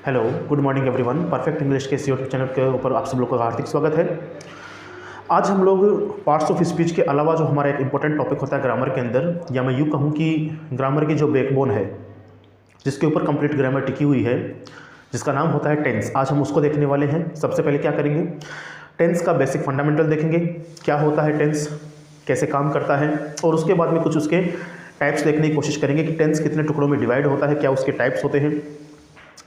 Hello, good morning everyone. Perfect English के इस YouTube channel के ऊपर आप सब लोग का हार्दिक स्वागत है। आज हम लोग पार्ट्स ऑफ स्पीच के अलावा जो हमारा एक इंपॉर्टेंट टॉपिक होता है ग्रामर के अंदर, या मैं यूँ कहूँ कि ग्रामर की जो बैकबोन है, जिसके ऊपर कंप्लीट ग्रामर टिकी हुई है, जिसका नाम होता है टेंस, आज हम उसको देखने वाले हैं। सबसे पहले क्या करेंगे, टेंस का बेसिक फंडामेंटल देखेंगे, क्या होता है टेंस, कैसे काम करता है, और उसके बाद में कुछ उसके टाइप्स देखने की कोशिश करेंगे कि टेंस कितने टुकड़ों में डिवाइड होता है, क्या उसके टाइप्स होते हैं,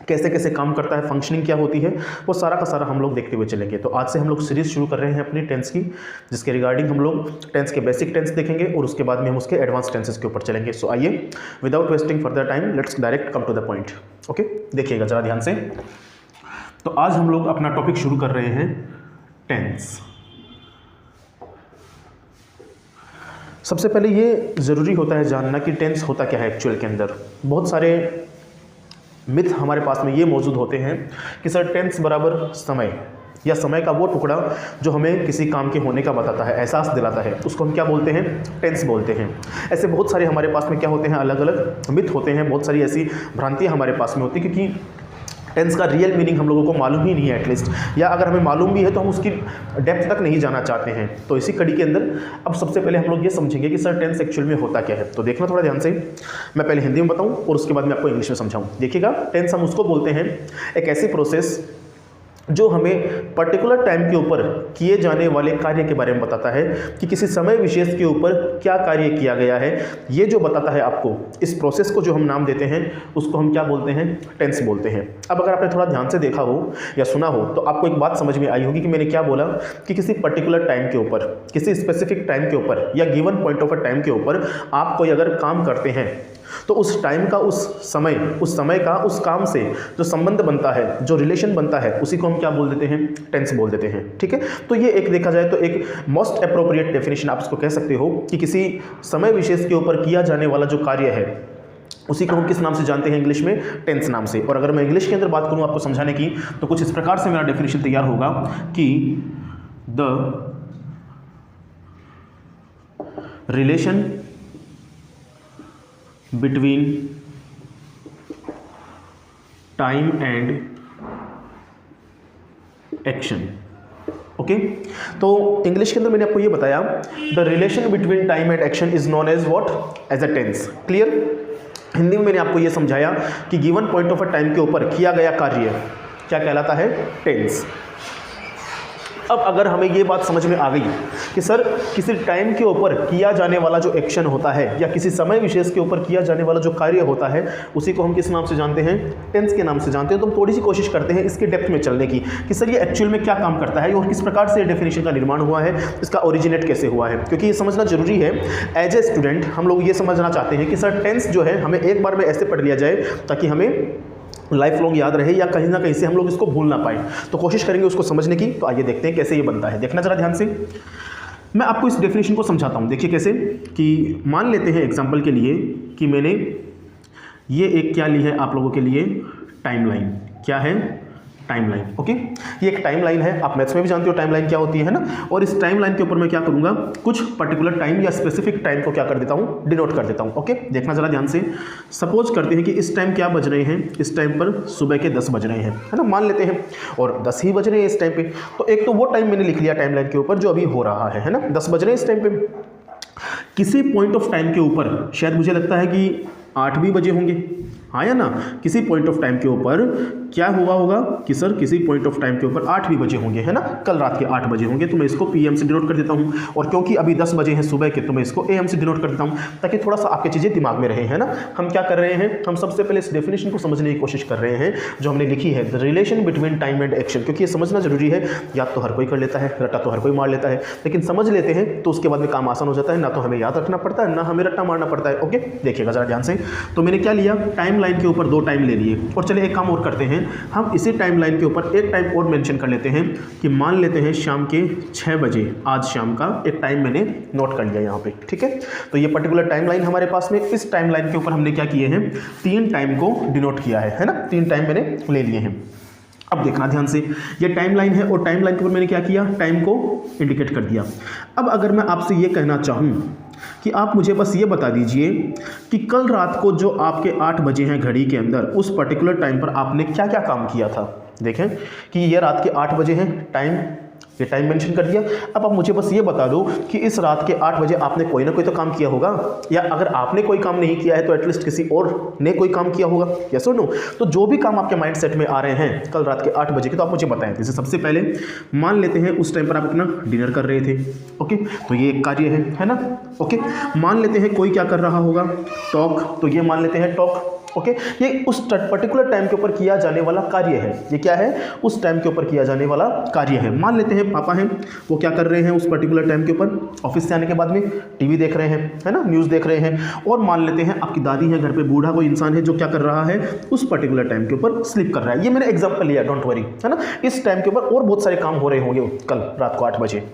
कैसे कैसे काम करता है, फंक्शनिंग क्या होती है, वो सारा का सारा हम लोग देखते हुए चलेंगे। तो आज से हम लोग सीरीज़ शुरू कर रहे हैं अपनी टेंस की, जिसके रिगार्डिंग हम लोग टेंस के बेसिक टेंस देखेंगे और उसके बाद में हम उसके एडवांस टेंसेस के ऊपर चलेंगे। सो आइए, without wasting further time, let's direct come to the point. Okay, देखिएगा ज़रा ध्यान से। तो आज हम लोग अपना टॉपिक शुरू कर रहे हैं टेंस। सबसे पहले ये ज़रूरी होता है जानना कि टेंस होता क्या है एक्चुअल के अंदर। बहुत सारे मिथ हमारे पास में ये मौजूद होते हैं कि सर टेंस बराबर समय, या समय का वो टुकड़ा जो हमें किसी काम के होने का बताता है, एहसास दिलाता है, उसको हम क्या बोलते हैं, टेंस बोलते हैं। ऐसे बहुत सारे हमारे पास में क्या होते हैं, अलग अलग मिथ होते हैं, बहुत सारी ऐसी भ्रांतियाँ हमारे पास में होती है, क्योंकि टेंस का रियल मीनिंग हम लोगों को मालूम ही नहीं है एटलीस्ट, या अगर हमें मालूम भी है तो हम उसकी डेप्थ तक नहीं जाना चाहते हैं। तो इसी कड़ी के अंदर अब सबसे पहले हम लोग ये समझेंगे कि सर टेंस एक्चुअल में होता क्या है। तो देखना थोड़ा ध्यान से, मैं पहले हिंदी में बताऊं और उसके बाद मैं आपको इंग्लिश में समझाऊं। देखिएगा, टेंस हम उसको बोलते हैं एक ऐसी प्रोसेस जो हमें पर्टिकुलर टाइम के ऊपर किए जाने वाले कार्य के बारे में बताता है कि किसी समय विशेष के ऊपर क्या कार्य किया गया है। ये जो बताता है आपको, इस प्रोसेस को जो हम नाम देते हैं उसको हम क्या बोलते हैं, टेंस बोलते हैं। अब अगर आपने थोड़ा ध्यान से देखा हो या सुना हो तो आपको एक बात समझ में आई होगी कि मैंने क्या बोला, कि किसी पर्टिकुलर टाइम के ऊपर, किसी स्पेसिफिक टाइम के ऊपर या given point of a time के ऊपर आप कोई अगर काम करते हैं तो उस टाइम का, उस समय का, उस काम से जो संबंध बनता है, जो रिलेशन बनता है, उसी को हम क्या बोल देते हैं, टेंस बोल देते हैं। ठीक है, तो ये एक देखा जाए तो एक मोस्ट अप्रोप्रिएट डेफिनेशन आप इसको कह सकते हो कि किसी समय विशेष के ऊपर किया जाने वाला जो कार्य है उसी को हम किस नाम से जानते हैं, इंग्लिश में टेंस नाम से। और अगर मैं इंग्लिश के अंदर बात करूं आपको समझाने की, तो कुछ इस प्रकार से मेरा डेफिनेशन तैयार होगा कि the relation between time and action. Okay, तो इंग्लिश के अंदर मैंने आपको ये बताया, the relation between time and action is known as what, as a tense. Clear. Hindi में मैंने आपको ये समझाया कि given point of a time के ऊपर किया गया कार्य क्या कहलाता है, टेंस। अब अगर हमें ये बात समझ में आ गई कि सर किसी टाइम के ऊपर किया जाने वाला जो एक्शन होता है, या किसी समय विशेष के ऊपर किया जाने वाला जो कार्य होता है, उसी को हम किस नाम से जानते हैं, टेंस के नाम से जानते हैं। तो हम थोड़ी सी कोशिश करते हैं इसके डेप्थ में चलने की कि सर ये एक्चुअल में क्या काम करता है और किस प्रकार से डेफिनेशन का निर्माण हुआ है, इसका ओरिजिनेट कैसे हुआ है, क्योंकि ये समझना जरूरी है। एज ए स्टूडेंट हम लोग ये समझना चाहते हैं कि सर टेंस जो है हमें एक बार में ऐसे पढ़ लिया जाए ताकि हमें लाइफ लॉन्ग याद रहे, या कहीं ना कहीं से हम लोग इसको भूल ना पाए। तो कोशिश करेंगे उसको समझने की। तो आइए देखते हैं कैसे ये बनता है। देखना जरा ध्यान से, मैं आपको इस डेफिनेशन को समझाता हूँ। देखिए कैसे, कि मान लेते हैं एग्जांपल के लिए कि मैंने ये एक क्या ली है आप लोगों के लिए, टाइमलाइन। क्या है, टाइमलाइन। ओके, ये एक टाइमलाइन है, आप मैथ्स में भी जानते हो टाइमलाइन क्या होती है ना। और इस टाइमलाइन के ऊपर मैं क्या करूंगा, कुछ पर्टिकुलर टाइम या स्पेसिफिक टाइम को क्या कर देता हूं, डिनोट कर देता हूं। ओके, देखना जरा ध्यान से। सपोज करते हैं कि इस टाइम क्या बज रहे हैं, इस टाइम पर सुबह के 10 बज रहे हैं, है ना, मान लेते हैं, और 10 ही बज रहे हैं इस टाइम पे। तो एक तो वो टाइम मैंने लिख लिया टाइमलाइन के ऊपर जो अभी हो रहा है ना, 10 बज रहे हैं इस टाइम पे। किसी पॉइंट ऑफ टाइम के ऊपर शायद मुझे लगता है कि 8 भी बजे होंगे, हाँ या ना, किसी पॉइंट ऑफ टाइम के ऊपर क्या हुआ होगा कि सर किसी पॉइंट ऑफ टाइम के ऊपर 8 भी बजे होंगे, है ना, कल रात के 8 बजे होंगे। तो मैं इसको पीएम से डिनोट कर देता हूँ, और क्योंकि अभी 10 बजे हैं सुबह के, तो मैं इसको एएम से डिनोट कर देता हूँ, ताकि थोड़ा सा आपकी चीज़ें दिमाग में रहे, है ना। हम क्या कर रहे हैं, हम सबसे पहले इस डेफिनेशन को समझने की कोशिश कर रहे हैं जो हमने लिखी है, the relation between time and action. क्योंकि ये समझना जरूरी है, याद तो हर कोई कर लेता है, रट्टा तो हर कोई मार लेता है, लेकिन समझ लेते हैं तो उसके बाद में काम आसान हो जाता है, ना तो हमें याद रखना पड़ता है, ना हमें रट्टा मारना पड़ता है। ओके, देखिएगा जरा ध्यान से। तो मैंने क्या लिया, टाइम लाइन के ऊपर 2 टाइम ले लिए, और चलिए एक काम और करते हैं, हम इसी टाइम लाइन के ऊपर एक टाइम और मेंशन कर लेते हैं कि मान लेते हैं शाम के 6 बजे, आज शाम का एक टाइम मैंने नोट कर लिया यहाँ पे। ठीक है, तो ये पर्टिकुलर टाइम लाइन हमारे पास में, इस टाइम लाइन के ऊपर हमने क्या किए हैं, 3 टाइम को डिनोट किया है ना, 3 टाइम मैंने ले लिए हैं। अब देखना ध्यान से, ये टाइम लाइन है और टाइम लाइन के ऊपर मैंने क्या किया, टाइम को इंडिकेट कर दिया। अब अगर मैं आपसे ये कहना चाहूँ कि आप मुझे बस ये बता दीजिए कि कल रात को जो आपके 8 बजे हैं घड़ी के अंदर, उस पर्टिकुलर टाइम पर आपने क्या क्या काम किया था। देखें कि ये रात के 8 बजे हैं, टाइम, ये टाइम मेंशन कर दिया। अब आप मुझे बस ये बता दो कि इस रात के 8 बजे आपने कोई ना कोई तो काम किया होगा, या अगर आपने कोई काम नहीं किया है तो एटलीस्ट किसी और ने कोई काम किया होगा, यस और नो। तो जो भी काम आपके माइंड सेट में आ रहे हैं कल रात के 8 बजे के, तो आप मुझे बताएं। जैसे सबसे पहले मान लेते हैं उस टाइम पर आप अपना डिनर कर रहे थे, ओके, तो ये एक कार्य है ना, ओके। मान लेते हैं कोई क्या कर रहा होगा, टॉक, तो ये मान लेते हैं टॉक, ओके। ये उस पर्टिकुलर टाइम के ऊपर किया जाने वाला कार्य है। ये क्या है, उस टाइम के ऊपर किया जाने वाला कार्य है। मान लेते हैं पापा हैं, वो क्या कर रहे हैं उस पर्टिकुलर टाइम के ऊपर, ऑफिस से आने के बाद में टीवी देख रहे हैं, है ना, न्यूज़ देख रहे हैं। और मान लेते हैं आपकी दादी है घर पे, बूढ़ा कोई इंसान है जो क्या कर रहा है उस पर्टिकुलर टाइम के ऊपर स्लीप कर रहा है। ये मैंने एग्जाम्पल लिया, डोंट वरी, है ना। इस टाइम के ऊपर और बहुत सारे काम हो रहे होंगे कल रात को 8 बजे।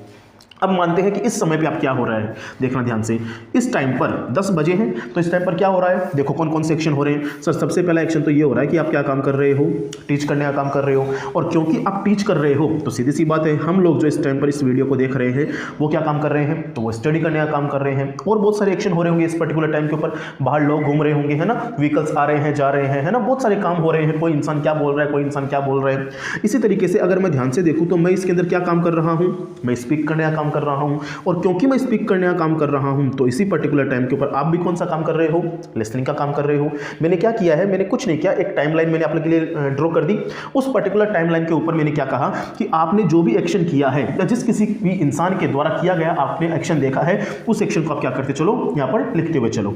अब मानते हैं कि इस समय पे आप क्या हो रहा है, देखना ध्यान से। इस टाइम पर 10 बजे हैं, तो इस टाइम पर क्या हो रहा है, देखो कौन कौन से एक्शन हो रहे हैं। सर सबसे पहला एक्शन तो ये हो रहा है कि आप क्या काम कर रहे हो, टीच करने का काम कर रहे हो। और क्योंकि आप टीच कर रहे हो तो सीधी सी बात है, हम लोग जो इस टाइम पर इस वीडियो को देख रहे हैं वो क्या काम कर रहे हैं, तो वो स्टडी करने का काम कर रहे हैं। और बहुत सारे एक्शन हो रहे होंगे इस पर्टिकुलर टाइम के ऊपर, बाहर लोग घूम रहे होंगे, है ना, व्हीकल्स आ रहे हैं जा रहे हैं, है ना, बहुत सारे काम हो रहे हैं। कोई इंसान क्या बोल रहा है, कोई इंसान क्या बोल रहा है। इसी तरीके से अगर मैं ध्यान से देखूँ तो मैं इसके अंदर क्या काम कर रहा हूँ, मैं स्पीक करने का काम कर रहा हूँ। और क्योंकि मैं स्पीक करने का काम कर रहा हूं तो इसी पर्टिकुलर टाइम के ऊपर आप भी कौन सा काम कर रहे हो, लिसनिंग का काम कर रहे हो। मैंने क्या किया है, मैंने कुछ नहीं किया, एक टाइमलाइन मैंने आपके लिए ड्रॉ कर दी। उस पर्टिकुलर टाइमलाइन के ऊपर मैंने क्या कहा कि आपने जो भी एक्शन किया है या जिस किसी भी इंसान के द्वारा किया गया आपने एक्शन देखा है, उस एक्शन को आप क्या करते चलो, यहां पर लिखते हुए चलो।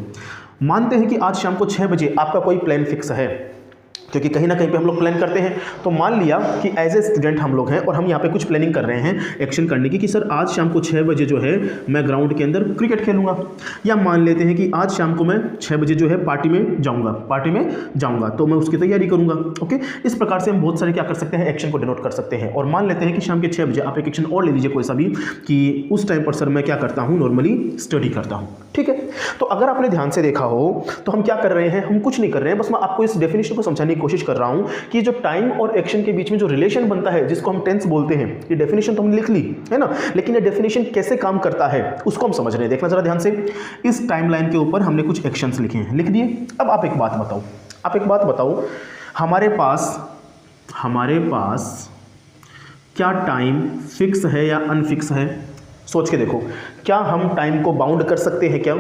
मानते हैं कि आज शाम को 6 बजे आपका कोई प्लान फिक्स है, क्योंकि कहीं ना कहीं पे हम लोग प्लान करते हैं। तो मान लिया कि एज ए स्टूडेंट हम लोग हैं और हम यहाँ पे कुछ प्लानिंग कर रहे हैं एक्शन करने की कि सर आज शाम को 6 बजे जो है मैं ग्राउंड के अंदर क्रिकेट खेलूंगा, या मान लेते हैं कि आज शाम को मैं 6 बजे जो है पार्टी में जाऊंगा तो मैं उसकी तैयारी करूंगा, ओके। इस प्रकार से हम बहुत सारे क्या कर सकते हैं, एक्शन को डिनोट कर सकते हैं। और मान लेते हैं कि शाम के 6 बजे आप एक एक्शन और ले लीजिए कोई सा भी, कि उस टाइम पर सर मैं क्या करता हूँ, नॉर्मली स्टडी करता हूँ, ठीक है। तो अगर आपने ध्यान से देखा हो तो हम क्या कर रहे हैं, हम कुछ नहीं कर रहे हैं, बस मैं आपको इस डेफिनेशन को समझाने की कोशिश कर रहा हूं कि जो टाइम और एक्शन के बीच में जो रिलेशन बनता है जिसको हम टेंस बोलते हैं, ये डेफिनेशन तो हमने लिख ली है ना, लेकिन ये डेफिनेशन कैसे काम करता है उसको हम समझ रहे हैं। देखना जरा ध्यान से, इस टाइमलाइन के ऊपर हमने कुछ एक्शंस लिखे हैं, लिख दिए। अब आप एक बात बताओ, हमारे पास क्या टाइम फिक्स है या अनफिक्स है? सोच के देखो, क्या हम टाइम को बाउंड कर सकते हैं क्या?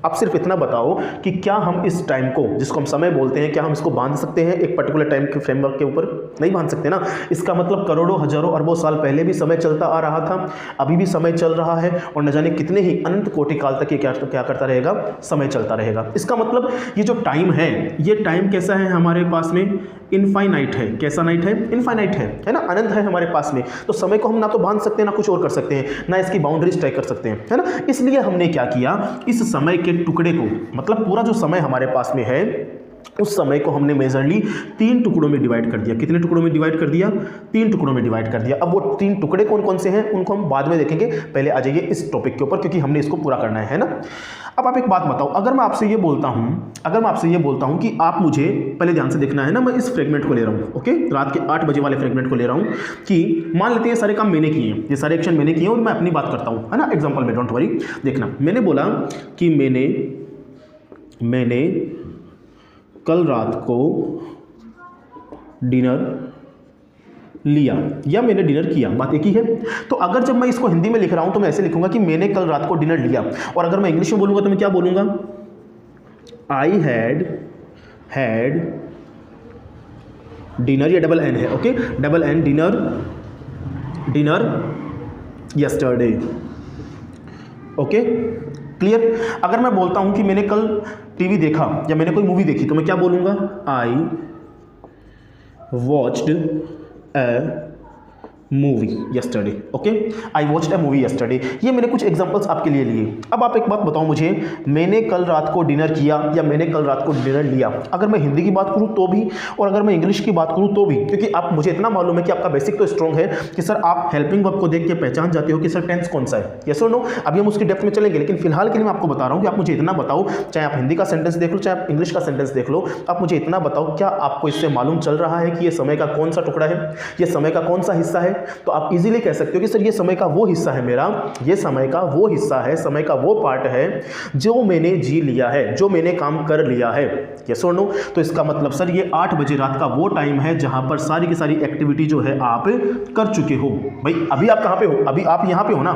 आप सिर्फ इतना बताओ कि क्या हम इस टाइम को, जिसको हम समय बोलते हैं, क्या हम इसको बांध सकते हैं एक पर्टिकुलर टाइम के फ्रेमवर्क के ऊपर? नहीं बांध सकते ना। इसका मतलब करोड़ों हजारों अरबों साल पहले भी समय चलता आ रहा था, अभी भी समय चल रहा है, और न जाने कितने ही अनंत कोटि काल तक ये क्या करता रहेगा, समय चलता रहेगा। इसका मतलब ये जो टाइम है, ये टाइम कैसा है हमारे पास में, इनफाइनाइट है। कैसा नाइट है, इनफाइनाइट है ना, अनंत है हमारे पास में। तो समय को हम ना तो बांध सकते हैं ना कुछ और कर सकते हैं, ना इसकी बाउंड्रीज तय कर सकते हैं, है ना। इसलिए हमने क्या किया, इस समय के टुकड़े को, मतलब पूरा जो समय हमारे पास में है उस समय को हमने मेजरली 3 टुकड़ों में डिवाइड कर दिया। कितने टुकड़ों में डिवाइड कर दिया, 3 टुकड़ों में डिवाइड कर दिया। अब वो 3 टुकड़े कौन कौन से हैं उनको हम बाद में देखेंगे, पहले आ जाइए इस टॉपिक के ऊपर, क्योंकि हमने इसको पूरा करना है ना। अब आप एक बात बताओ, अगर मैं आपसे ये बोलता हूं कि आप मुझे, पहले ध्यान से देखना है ना, मैं इस फ्रेगमेंट को ले रहा हूं, ओके, रात के 8 बजे वाले फ्रेगमेंट को ले रहा हूं, कि मान लेते हैं ये सारे काम मैंने किए हैं, ये सारे एक्शन मैंने किए और मैं अपनी बात करता हूं, है ना, एग्जांपल में, डोंट वरी। देखना, मैंने बोला कि मैंने कल रात को डिनर लिया या मैंने डिनर किया, बात एक ही है। तो अगर जब मैं इसको हिंदी में लिख रहा हूं तो मैं ऐसे लिखूंगा कि मैंने कल रात को डिनर लिया, और अगर मैं इंग्लिश में बोलूंगा तो मैं क्या बोलूंगा, आई हैड डिनर, या डबल एन है, okay, double N, dinner yesterday, okay, clear. अगर मैं बोलता हूं कि मैंने कल टीवी देखा या मैंने कोई मूवी देखी तो मैं क्या बोलूंगा, I watched A movie yesterday, okay, I watched A movie yesterday. ये मैंने कुछ एग्जांपल्स आपके लिए लिए। अब आप एक बात बताओ मुझे, मैंने कल रात को डिनर किया या मैंने कल रात को डिनर लिया, अगर मैं हिंदी की बात करूं तो भी और अगर मैं इंग्लिश की बात करूं तो भी, क्योंकि आप, मुझे इतना मालूम है कि आपका बेसिक तो स्ट्रॉन्ग है कि सर आप हेल्पिंग वर्ब को देख के पहचान जाते हो कि सर टेंस कौन सा है, यस और नो। अभी हम उसकी डेप्थ में चलेंगे, लेकिन फिलहाल के लिए मैं आपको बता रहा हूं कि आप मुझे इतना बताओ, चाहे आप हिंदी का सेंटेंस देख लो चाहे आप इंग्लिश का सेंटेंस देख लो, आप मुझे इतना बताओ, क्या आपको इससे मालूम चल रहा है कि ये समय का कौन सा टुकड़ा है, ये समय का कौन सा हिस्सा है, तो आप इजीली कह सकते हो कि सर ये समय का वो हिस्सा है मेरा, ये समय का वो हिस्सा है, समय का वो पार्ट है जो मैंने जी लिया है, जो मैंने काम कर लिया है। यस और नो? तो इसका मतलब सर ये 8 बजे रात का वो टाइम है जहां पर सारी की सारी एक्टिविटी जो है आप कर चुके हो। भाई अभी आप कहां पे हो? अभी आप यहां पे हो ना,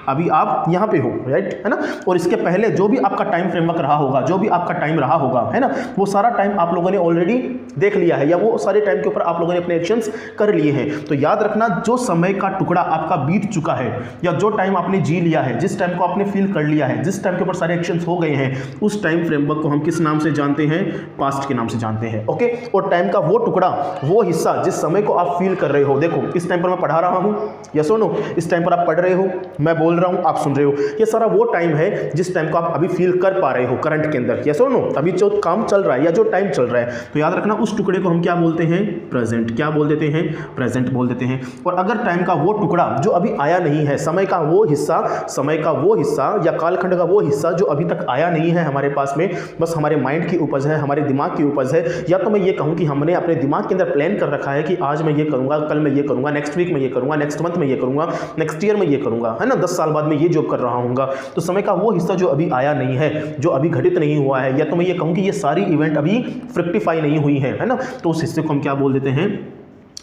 अभी आप यहां पे हो, राइट, है ना। और इसके पहले जो भी आपका टाइम फ्रेमवर्क रहा होगा, जो भी आपका टाइम रहा होगा, है ना, वो सारा टाइम आप लोगों ने ऑलरेडी देख लिया है, या वो सारे टाइम के ऊपर आप लोगों ने अपने एक्शंस कर लिए हैं। तो याद रखना, जो समय का टुकड़ा आपका बीत चुका है, या जो टाइम आपने जी लिया है, जिस टाइम को आपने फील कर लिया है, जिस टाइम के ऊपर सारे एक्शंस हो गए हैं, उस टाइम फ्रेमवर्क को हम किस नाम से जानते हैं? पास्ट के नाम से जानते हैं। ओके, और टाइम का वो टुकड़ा, वो हिस्सा जिस समय को आप फील कर रहे हो, देखो इस टाइम पर मैं पढ़ा रहा हूं, यस और नो, इस टाइम पर आप पढ़ रहे हो, मैं बोल रहा हूं, आप सुन रहे हो, ये सारा वो टाइम है जिस टाइम को आप अभी फील कर पा रहे हो करंट के अंदर, यस और नो, अभी जो काम चल रहा है या जो टाइम चल रहा है। तो याद रखना, उस टुकड़े को हम क्या बोलते हैं? प्रेजेंट। क्या बोल देते हैं? प्रेजेंट बोल देते हैं। और अगर टाइम का वो टुकड़ा जो अभी आया नहीं है, समय का वो हिस्सा, समय का वो हिस्सा या कालखंड का वो हिस्सा जो अभी तक आया नहीं है हमारे पास में, बस हमारे माइंड की उपज है, हमारे दिमाग की उपज है, या तो मैं ये कहूं कि हमने अपने दिमाग के अंदर प्लान कर रखा है कि आज मैं ये करूंगा, कल मैं ये करूंगा, नेक्स्ट वीक में ये करूंगा, नेक्स्ट मंथ में ये करूंगा, नेक्स्ट ईयर में ये करूंगा, है ना, 10 साल बाद में ये जॉब कर रहा हूँगा। तो समय का वो हिस्सा जो अभी आया नहीं है, जो अभी घटित नहीं हुआ है, या तो मैं ये कहूँ कि ये सारी इवेंट अभी फ्रक्टिफाई नहीं हुई है ना, तो उस हिस्से को हम क्या बोल देते हैं?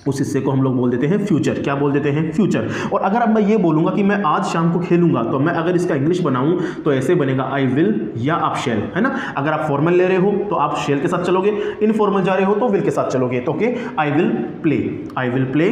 उस हिस्से को हम लोग बोल देते हैं फ्यूचर। क्या बोल देते हैं? फ्यूचर। और अगर अब मैं ये बोलूंगा कि मैं आज शाम को खेलूंगा, तो मैं अगर इसका इंग्लिश बनाऊं तो ऐसे बनेगा आई विल या आप शेल, है ना। अगर आप फॉर्मल ले रहे हो तो आप शेल के साथ चलोगे, इनफॉर्मल जा रहे हो तो विल के साथ चलोगे। तो okay, I will play, I will play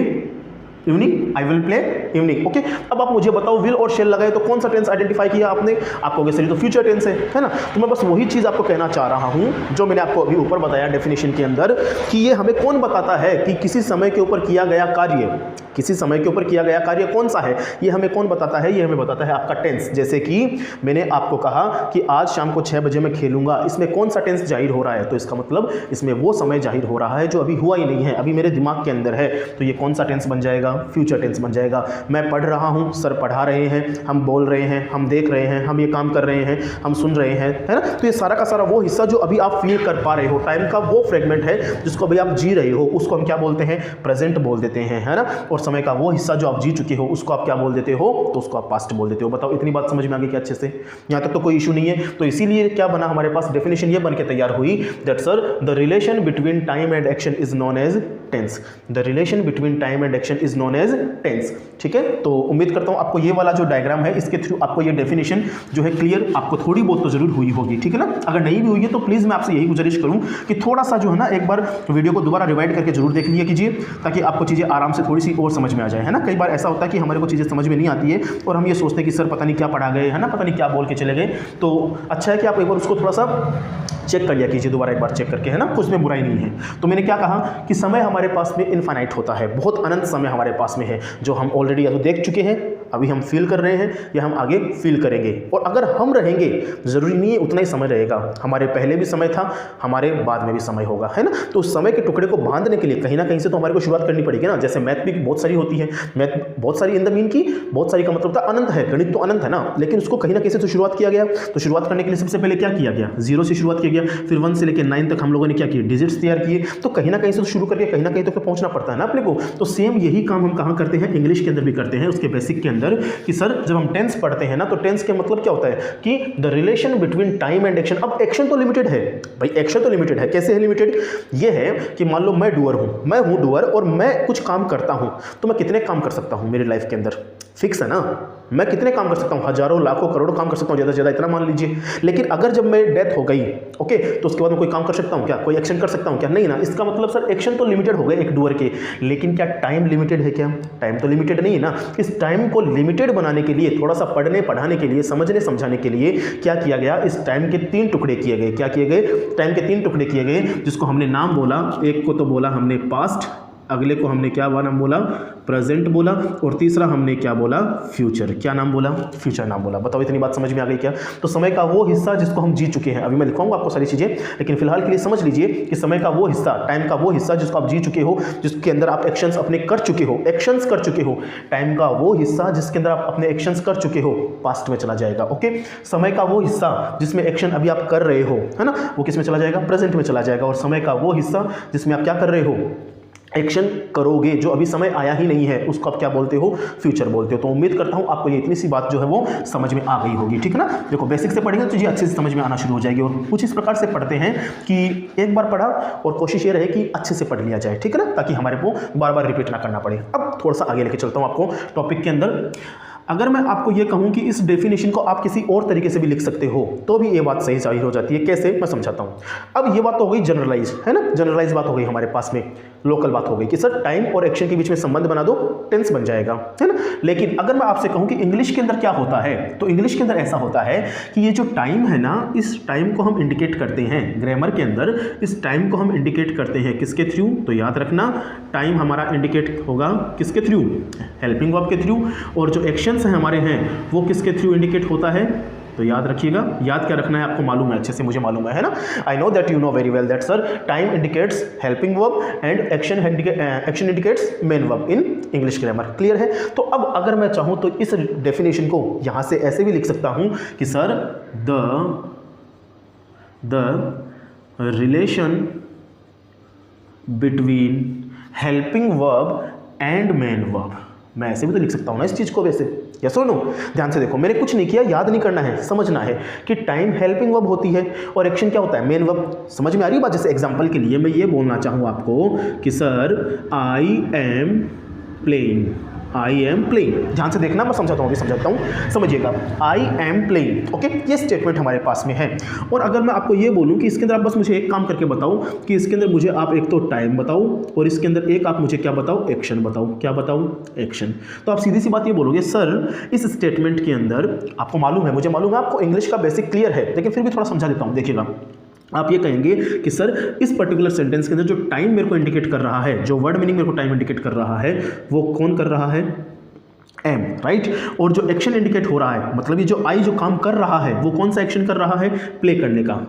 evening, I will play evening. Okay, अब आप मुझे बताओ, विल और शेल लगाए तो कौन सा टेंस आइडेंटिफाई किया आपने? आपको ऑब्वियसली तो फ्यूचर टेंस है ना। तो मैं बस वही चीज आपको कहना चाह रहा हूं जो मैंने आपको अभी ऊपर बताया डेफिनेशन के अंदर, कि ये हमें कौन बताता है कि किसी समय के ऊपर किया गया कार्य, किसी समय के ऊपर किया गया कार्य कौन सा है, ये हमें कौन बताता है? ये हमें बताता है आपका टेंस। जैसे कि मैंने आपको कहा कि आज शाम को 6 बजे मैं खेलूंगा, इसमें कौन सा टेंस जाहिर हो रहा है? तो इसका मतलब इसमें वो समय जाहिर हो रहा है जो अभी हुआ ही नहीं है, अभी मेरे दिमाग के अंदर है। तो ये कौन सा टेंस बन जाएगा? फ्यूचर टेंस बन जाएगा। मैं पढ़ रहा हूं, सर पढ़ा रहे हैं, हम बोल रहे हैं, हम देख रहे हैं, हम ये काम कर रहे हैं, हम सुन रहे हैं, है ना। तो ये सारा का सारा वो हिस्सा जो अभी आप फील कर पा रहे हो, टाइम का वो फ्रेगमेंट है जिसको अभी आप जी रहे हो, उसको हम क्या बोलते हैं? प्रेजेंट बोल देते हैं, है ना। और समय का वो हिस्सा आप जी चुके हो उसको आप क्या बोल देते हो? तो उसको आप पास्ट बोल देते हो। बताओ, इतनी बात समझ में आ गई क्या अच्छे से? यहां तक तो कोई इशू नहीं है। तो इसीलिए क्या बना हमारे पास? डेफिनेशन ये बन के तैयार हुई that sir the relation between time and action is known as tense. The relation between time and action is known as tense. ठीक है, तो उम्मीद करता हूं आपको ये वाला जो डायग्राम है इसके थ्रू आपको ये डेफिनेशन जो है क्लियर आपको थोड़ी बहुत तो जरूर हुई होगी। ठीक है ना। अगर नहीं भी हुई है तो प्लीज मैं आपसे यही गुजारिश करूं कि थोड़ा सा जो है ना एक बार वीडियो को दोबारा रिवाइड करके जरूर देख लिया कीजिए, ताकि आपको चीजें आराम से थोड़ी सी और समझ में आ जाए, है ना। कई बार ऐसा होता है कि हमारे को चीज़ें समझ में नहीं आती है और हम ये सोचते हैं कि सर पता नहीं क्या पढ़ा गए, है ना, पता नहीं क्या बोल के चले गए। तो अच्छा है कि आप एक बार उसको थोड़ा सा चेक कर लिया कीजिए, दोबारा एक बार चेक करके, है ना, कुछ में बुराई नहीं है। तो मैंने क्या कहा कि समय हमारे पास में इनफाइनाइट होता है, बहुत अनंत समय हमारे पास में है जो हम ऑलरेडी या तो देख चुके हैं, अभी हम फील कर रहे हैं या हम आगे फील करेंगे। और अगर हम रहेंगे, जरूरी नहीं है उतना ही समय रहेगा, हमारे पहले भी समय था, हमारे बाद में भी समय होगा, है ना। तो उस समय के टुकड़े को बांधने के लिए कहीं ना कहीं से तो हमारे को शुरुआत करनी पड़ेगी ना। जैसे मैथ भी बहुत सारी होती है, मैथ बहुत सारी इन द मीन की, बहुत सारी का मतलब था अनंत है, गणित तो अनंत है ना, लेकिन उसको कहीं ना कहीं से तो शुरुआत किया गया। तो शुरुआत करने के लिए सबसे पहले क्या किया गया? 0 से शुरुआत किया गया, फिर 1 से लेकर 9 तक हम लोगों ने क्या किए? डिजिट्स तैयार किए। तो कहीं ना कहीं से तो शुरू करके कहीं ना कहीं तक तो पहुंचना पड़ता है ना अपने को। तो सेम यही काम हम कहाँ करते हैं? इंग्लिश के अंदर भी करते हैं, उसके बेसिक के अंदर, कि सर जब हम टेंस पढ़ते हैं ना, तो टेंस के मतलब क्या होता है कि the relation between time and action. अब एक्शन तो लिमिटेड है भाई, एक्शन तो लिमिटेड है। कैसे है लिमिटेड? ये है कि मान लो मैं डूअर हूं, मैं हूं डूअर और मैं कुछ काम करता हूं, तो मैं कितने काम कर सकता हूं मेरी लाइफ के अंदर? फिक्स है ना, मैं कितने काम कर सकता हूं? हजारों, लाखों, करोड़ों काम कर सकता हूं, ज़्यादा से ज़्यादा इतना मान लीजिए। लेकिन अगर जब मैं डेथ हो गई, ओके, तो उसके बाद मैं कोई काम कर सकता हूं क्या? कोई एक्शन कर सकता हूं क्या? नहीं ना। इसका मतलब सर एक्शन तो लिमिटेड हो गए एक डूअर के, लेकिन क्या टाइम लिमिटेड है क्या? टाइम तो लिमिटेड नहीं है ना। इस टाइम को लिमिटेड बनाने के लिए, थोड़ा सा पढ़ने पढ़ाने के लिए, समझने समझाने के लिए क्या किया गया? इस टाइम के 3 टुकड़े किए गए। क्या किए गए? टाइम के 3 टुकड़े किए गए, जिसको हमने नाम बोला। एक को तो बोला हमने पास्ट, अगले को हमने क्या नाम बोला? प्रेजेंट बोला, और तीसरा हमने क्या बोला? फ्यूचर। क्या नाम बोला? फ्यूचर नाम बोला। बताओ, इतनी बात समझ में आ गई क्या? तो समय का वो हिस्सा जिसको हम जी चुके हैं, अभी मैं लिखाऊंगा आपको सारी चीजें, लेकिन फिलहाल के लिए समझ लीजिए कि समय का वो हिस्सा, टाइम का वो हिस्सा जिसको आप जी चुके हो, जिसके अंदर आप एक्शंस अपने कर चुके हो, एक्शंस कर चुके हो। टाइम का वो हिस्सा जिसके अंदर आप अपने एक्शंस कर चुके हो, पास्ट में चला जाएगा। ओके, समय का वो हिस्सा जिसमें एक्शन अभी आप कर रहे हो, है ना, वो किस में चला जाएगा? प्रेजेंट में चला जाएगा। और समय का वो हिस्सा जिसमें आप क्या कर रहे हो? एक्शन करोगे, जो अभी समय आया ही नहीं है उसको आप क्या बोलते हो, फ्यूचर बोलते हो। तो उम्मीद करता हूँ आपको ये इतनी सी बात जो है वो समझ में आ गई होगी, ठीक है ना। देखो बेसिक से पढ़ेंगे तो ये अच्छे से समझ में आना शुरू हो जाएगी। और कुछ इस प्रकार से पढ़ते हैं कि एक बार पढ़ा और कोशिश ये रहे कि अच्छे से पढ़ लिया जाए, ठीक है ना, ताकि हमारे को बार बार रिपीट ना करना पड़े। अब थोड़ा सा आगे लेके चलता हूँ आपको टॉपिक के अंदर। अगर मैं आपको ये कहूँ कि इस डेफिनेशन को आप किसी और तरीके से भी लिख सकते हो तो भी ये बात सही जाहिर हो जाती है। कैसे, मैं समझाता हूँ। अब ये बात तो हो गई जनरलाइज, है ना, जनरलाइज बात हो गई हमारे पास में, लोकल बात हो गई कि सर टाइम और एक्शन के बीच में संबंध बना दो, टेंस बन जाएगा, है ना। लेकिन अगर मैं आपसे कहूँ कि इंग्लिश के अंदर क्या होता है, तो इंग्लिश के अंदर ऐसा होता है कि ये जो टाइम है ना, इस टाइम को हम इंडिकेट करते हैं ग्रामर के अंदर, इस टाइम को हम इंडिकेट करते हैं किसके थ्रू, तो याद रखना टाइम हमारा इंडिकेट होगा किसके थ्रू, हेल्पिंग वर्ब के थ्रू। और जो एक्शंस हैं हमारे हैं वो किसके थ्रू इंडिकेट होता है, तो याद रखिएगा, याद क्या रखना है आपको मालूम है अच्छे से, मुझे मालूम है ना। I know that you know very well that sir time indicates helping verb and action indicates main verb in English grammar. Clear है। तो अब अगर मैं चाहूँ तो इस डेफिनेशन को यहाँ से ऐसे भी लिख सकता हूँ कि sir the relation between helping verb and main verb, मैं ऐसे भी तो लिख सकता हूँ ना इस चीज़ को वैसे, या सुनो ध्यान से देखो, मैंने कुछ नहीं किया, याद नहीं करना है, समझना है कि टाइम हेल्पिंग वर्ब होती है और एक्शन क्या होता है, मेन वर्ब। समझ में आ रही बात। जैसे एग्जांपल के लिए मैं ये बोलना चाहूँ आपको कि sir I am playing, I am playing, ध्यान से देखना, मैं समझाता हूँ, अभी समझाता हूँ, समझिएगा। आई एम प्लेइंग, ओके, ये स्टेटमेंट हमारे पास में है। और अगर मैं आपको ये बोलूँ कि इसके अंदर आप बस मुझे एक काम करके बताओ कि इसके अंदर मुझे आप एक तो टाइम बताओ और इसके अंदर एक आप मुझे क्या बताओ, एक्शन बताओ। क्या बताओ, एक्शन। तो आप सीधी सी बात ये बोलोगे सर इस स्टेटमेंट के अंदर, आपको मालूम है, मुझे मालूम है आपको इंग्लिश का बेसिक क्लियर है, लेकिन फिर भी थोड़ा समझा देता हूँ। देखिएगा, आप ये कहेंगे कि सर इस पर्टिकुलर सेंटेंस के अंदर जो टाइम मेरे को इंडिकेट कर रहा है, जो वर्ड मीनिंग मेरे को टाइम इंडिकेट कर रहा है, वो कौन कर रहा है, एम, राइट। और जो एक्शन इंडिकेट हो रहा है, मतलब ये जो आई जो काम कर रहा है, वो कौन सा एक्शन कर रहा है, प्ले करने का।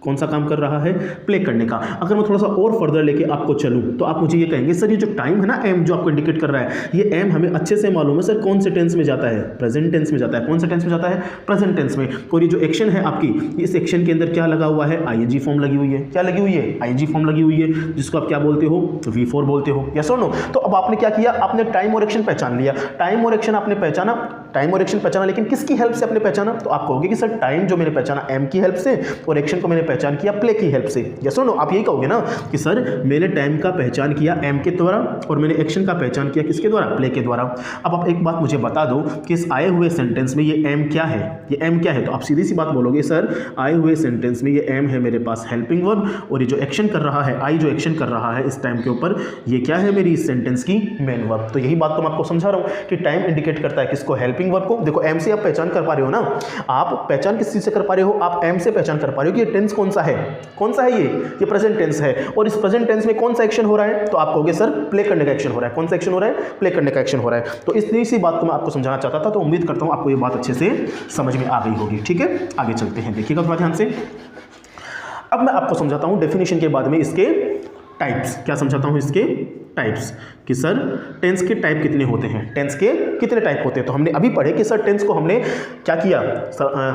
कौन सा काम कर रहा है, प्ले करने का। अगर मैं थोड़ा सा और फर्दर लेके आपको चलूँ तो आप मुझे ये कहेंगे सर ये जो टाइम है ना, एम जो आपको इंडिकेट कर रहा है, ये एम हमें अच्छे से मालूम है सर कौन से टेंस में जाता है, प्रेजेंट टेंस में जाता है। कौन से टेंस में जाता है, प्रेजेंट टेंस में। और ये जो एक्शन है आपकी, इस एक्शन के अंदर क्या लगा हुआ है, आईएनजी फॉर्म लगी हुई है। क्या लगी हुई है, आईएनजी फॉर्म लगी हुई है, जिसको आप क्या बोलते हो, V4 बोलते हो, यस और नो। तो अब आपने क्या किया, आपने टाइम और एक्शन पहचान लिया। टाइम और एक्शन आपने पहचाना, टाइम और एक्शन पहचाना, लेकिन किसकी हेल्प से आपने पहचाना, तो आप कहोगे कि सर टाइम जो मैंने पहचाना एम की हेल्प से और एक्शन को मैंने पहचान किया प्ले की हेल्प से। यस और नो, आप यही कहोगे ना कि सर मैंने टाइम का पहचान किया एम के द्वारा और मैंने एक्शन का पहचान किया किसके द्वारा, प्ले के द्वारा। अब आप एक बात मुझे बता दो कि इस आए हुए सेंटेंस में ये एम क्या है, ये एम क्या है। तो आप सीधी सी बात बोलोगे सर आए हुए सेंटेंस में ये एम है मेरे पास हेल्पिंग वर्ब, और ये जो एक्शन कर रहा है, आई जो एक्शन कर रहा है इस टाइम के ऊपर, ये क्या है मेरी इस सेंटेंस की मेन वर्ब। तो यही बात तो मैं आपको समझा रहा हूँ कि टाइम इंडिकेट करता है किसको, हेल्पिंग वर्ब को। देखो एम से आप पहचान कर पा रहे हो ना, आप पहचान किस चीज से कर पा रहे हो, आप एम से पहचान कर पा रहे हो कि ये टेंस कौन सा है, कौन सा है ये प्रेजेंट टेंस है। और इस प्रेजेंट टेंस में कौन सा एक्शन हो रहा है, तो आप कहोगे सर प्ले करने का एक्शन हो रहा है। कौन सा एक्शन हो रहा है, प्ले करने का एक्शन हो रहा है। तो इतनी सी बात को मैं आपको समझाना चाहता था, तो उम्मीद करता हूं आपको ये बात अच्छे से समझ में आ गई होगी। ठीक है, आगे चलते हैं, देखिएगा थोड़ा ध्यान से। अब मैं आपको समझाता हूं डेफिनेशन के बाद में इसके टाइप्स। क्या समझाता हूं, इसके टाइप्स, कि सर टेंस के टाइप कितने होते हैं, टेंस के कितने टाइप होते हैं। तो हमने अभी पढ़े कि सर टेंस को हमने क्या किया,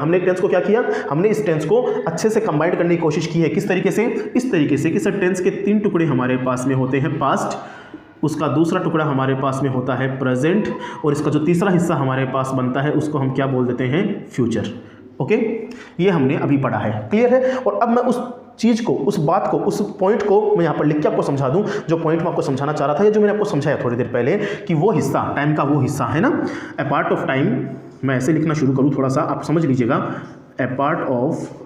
हमने टेंस को क्या किया, हमने इस टेंस को अच्छे से कंबाइन करने की कोशिश की है। किस तरीके से, इस तरीके से कि सर टेंस के 3 टुकड़े हमारे पास में होते हैं, पास्ट, उसका दूसरा टुकड़ा हमारे पास में होता है प्रेजेंट, और इसका जो तीसरा हिस्सा हमारे पास बनता है उसको हम क्या बोल देते हैं, फ्यूचर। ओके, ये हमने अभी पढ़ा है, क्लियर है। और अब मैं उस चीज़ को, उस बात को, उस पॉइंट को मैं यहाँ पर लिख के आपको समझा दूँ, जो पॉइंट मैं आपको समझाना चाह रहा था, या जो मैंने आपको समझाया थोड़ी देर पहले, कि वो हिस्सा टाइम का वो हिस्सा है ना, ए पार्ट ऑफ टाइम। मैं ऐसे लिखना शुरू करूँ, थोड़ा सा आप समझ लीजिएगा, a part of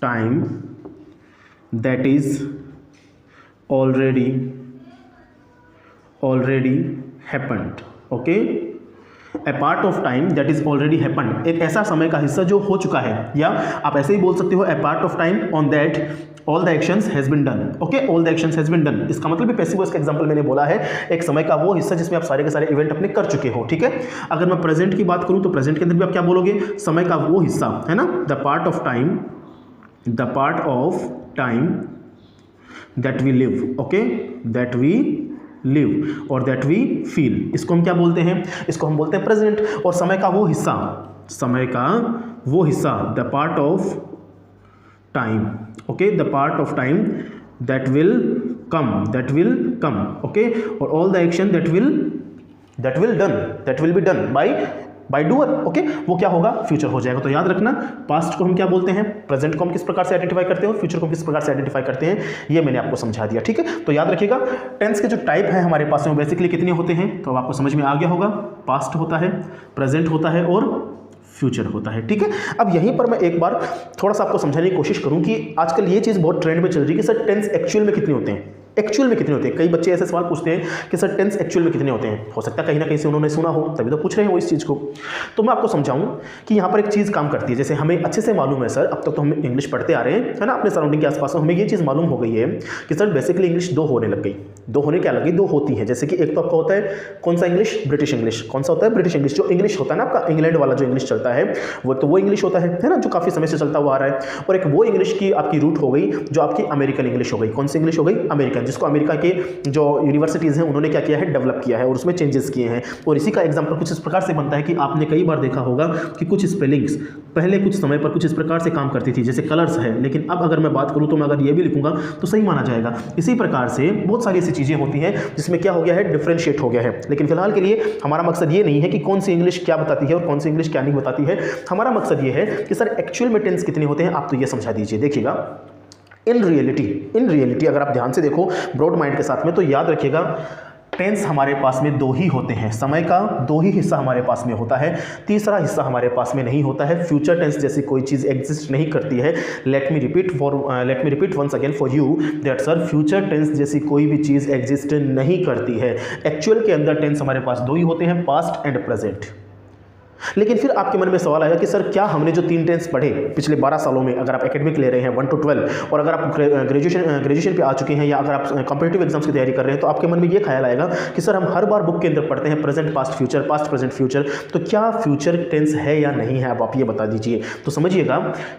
time that is already happened. Okay, a part of time that is already happened, एक ऐसा समय का हिस्सा जो हो चुका है, या आप ऐसे ही बोल सकते हो a part of time on that all the actions has been done. Okay, all the actions has been done, इसका मतलब भी पैसिव वॉइस का एग्जांपल मैंने बोला है, एक समय का वो हिस्सा जिसमें आप सारे के सारे इवेंट अपने कर चुके हो। ठीक है, अगर मैं प्रेजेंट की बात करूं तो प्रेजेंट के अंदर भी आप क्या बोलोगे, समय का वो हिस्सा, है ना, the part of time that we live. Okay, that we live और दैट वी फील, इसको हम क्या बोलते हैं, इसको हम बोलते हैं प्रेजेंट। और समय का वो हिस्सा, the part of time, okay, the part of time that will come, okay, और all the action that will be done by doer, okay, वो क्या होगा, फ्यूचर हो जाएगा। तो याद रखना, पास्ट को हम क्या बोलते हैं, प्रेजेंट को हम किस प्रकार से आइडेंटिफाई करते हैं और फ्यूचर को किस प्रकार से आइडेंटिफाई करते हैं, ये मैंने आपको समझा दिया, ठीक है। तो याद रखिएगा, टेंस के जो टाइप है हमारे पास में बेसिकली कितने होते हैं, तो अब आपको समझ में आ गया होगा, पास्ट होता है, प्रेजेंट होता है और फ्यूचर होता है, ठीक है। अब यहीं पर मैं एक बार थोड़ा सा आपको समझाने की कोशिश करूं कि आजकल ये चीज़ बहुत ट्रेंड में चल रही है कि सर टेंस एक्चुअल में कितने होते हैं, एक्चुअल में कितने होते हैं। कई बच्चे ऐसे सवाल पूछते हैं कि सर टेंस एक्चुअल में कितने होते हैं, हो सकता है कहीं ना कहीं से उन्होंने सुना हो, तभी तो पूछ रहे हैं वो इस चीज़ को। तो मैं आपको समझाऊं कि यहाँ पर एक चीज़ काम करती है, जैसे हमें अच्छे से मालूम है सर, अब तक तो हम इंग्लिश पढ़ते आ रहे हैं, है ना, अपने सराउंडिंग के आसपास, हमें ये चीज़ मालूम हो गई है कि सर बेसिकली इंग्लिश दो होने लग गई, दो होने क्या लगी, दो होती है। जैसे कि एक तो आपका होता है कौन सा इंग्लिश, ब्रिटिश इंग्लिश। कौन सा होता है, ब्रिटिश इंग्लिश। जो इंग्लिश होता है ना आपका इंग्लैंड वाला जो इंग्लिश चलता है वो इंग्लिश होता है ना, जो काफ़ी समय से चलता हुआ आ रहा है। और एक वो इंग्लिश की आपकी रूट हो गई जो आपकी अमेरिकन इंग्लिश हो गई। कौन सी इंग्लिश हो गई, अमेरिकन, जिसको अमेरिका के जो यूनिवर्सिटीज़ हैं उन्होंने क्या किया है, डेवलप किया है और उसमें चेंजेस किए हैं। और इसी का एग्जांपल कुछ इस प्रकार से बनता है कि आपने कई बार देखा होगा कि कुछ स्पेलिंग्स पहले कुछ समय पर कुछ इस प्रकार से काम करती थी, जैसे कलर्स है, लेकिन अब अगर मैं बात करूं तो मैं अगर ये भी लिखूंगा तो सही माना जाएगा। इसी प्रकार से बहुत सारी ऐसी चीज़ें होती हैं जिसमें क्या हो गया है, डिफ्रेंशिएट हो गया है। लेकिन फिलहाल के लिए हमारा मकसद ये नहीं है कि कौन सी इंग्लिश क्या बताती है और कौन सी इंग्लिश क्या नहीं बताती है। हमारा मकसद ये है कि सर एक्चुअल में टेंस कितने होते हैं, आप तो ये समझा दीजिए। देखिएगा, इन रियलिटी अगर आप ध्यान से देखो ब्रॉड माइंड के साथ में, तो याद रखिएगा टेंस हमारे पास में दो ही होते हैं, समय का दो ही हिस्सा हमारे पास में होता है, तीसरा हिस्सा हमारे पास में नहीं होता है। फ्यूचर टेंस जैसी कोई चीज़ एग्जिस्ट नहीं करती है। Let me repeat once again for you that sir future tense जैसी कोई भी चीज़ एग्जिस्ट नहीं करती है। एक्चुअल के अंदर टेंस हमारे पास दो ही होते हैं, पास्ट एंड प्रेजेंट। लेकिन फिर आपके मन में सवाल आएगा कि सर क्या हमने जो 3 टेंस पढ़े पिछले 12 सालों में, अगर आप एकेडमिक ले रहे हैं 1 to 12 और अगर आप ग्रेजुएशन पे आ चुके हैं या अगर आप कॉम्पिटिटिव एग्जाम्स की तैयारी कर रहे हैं, तो आपके मन में ये ख्याल आएगा कि सर हम हर बार बुक के अंदर पढ़ते हैं present past future, past present future, तो क्या फ्यूचर टेंस है या नहीं है, अब आप ये बता दीजिए। तो समझिएगा,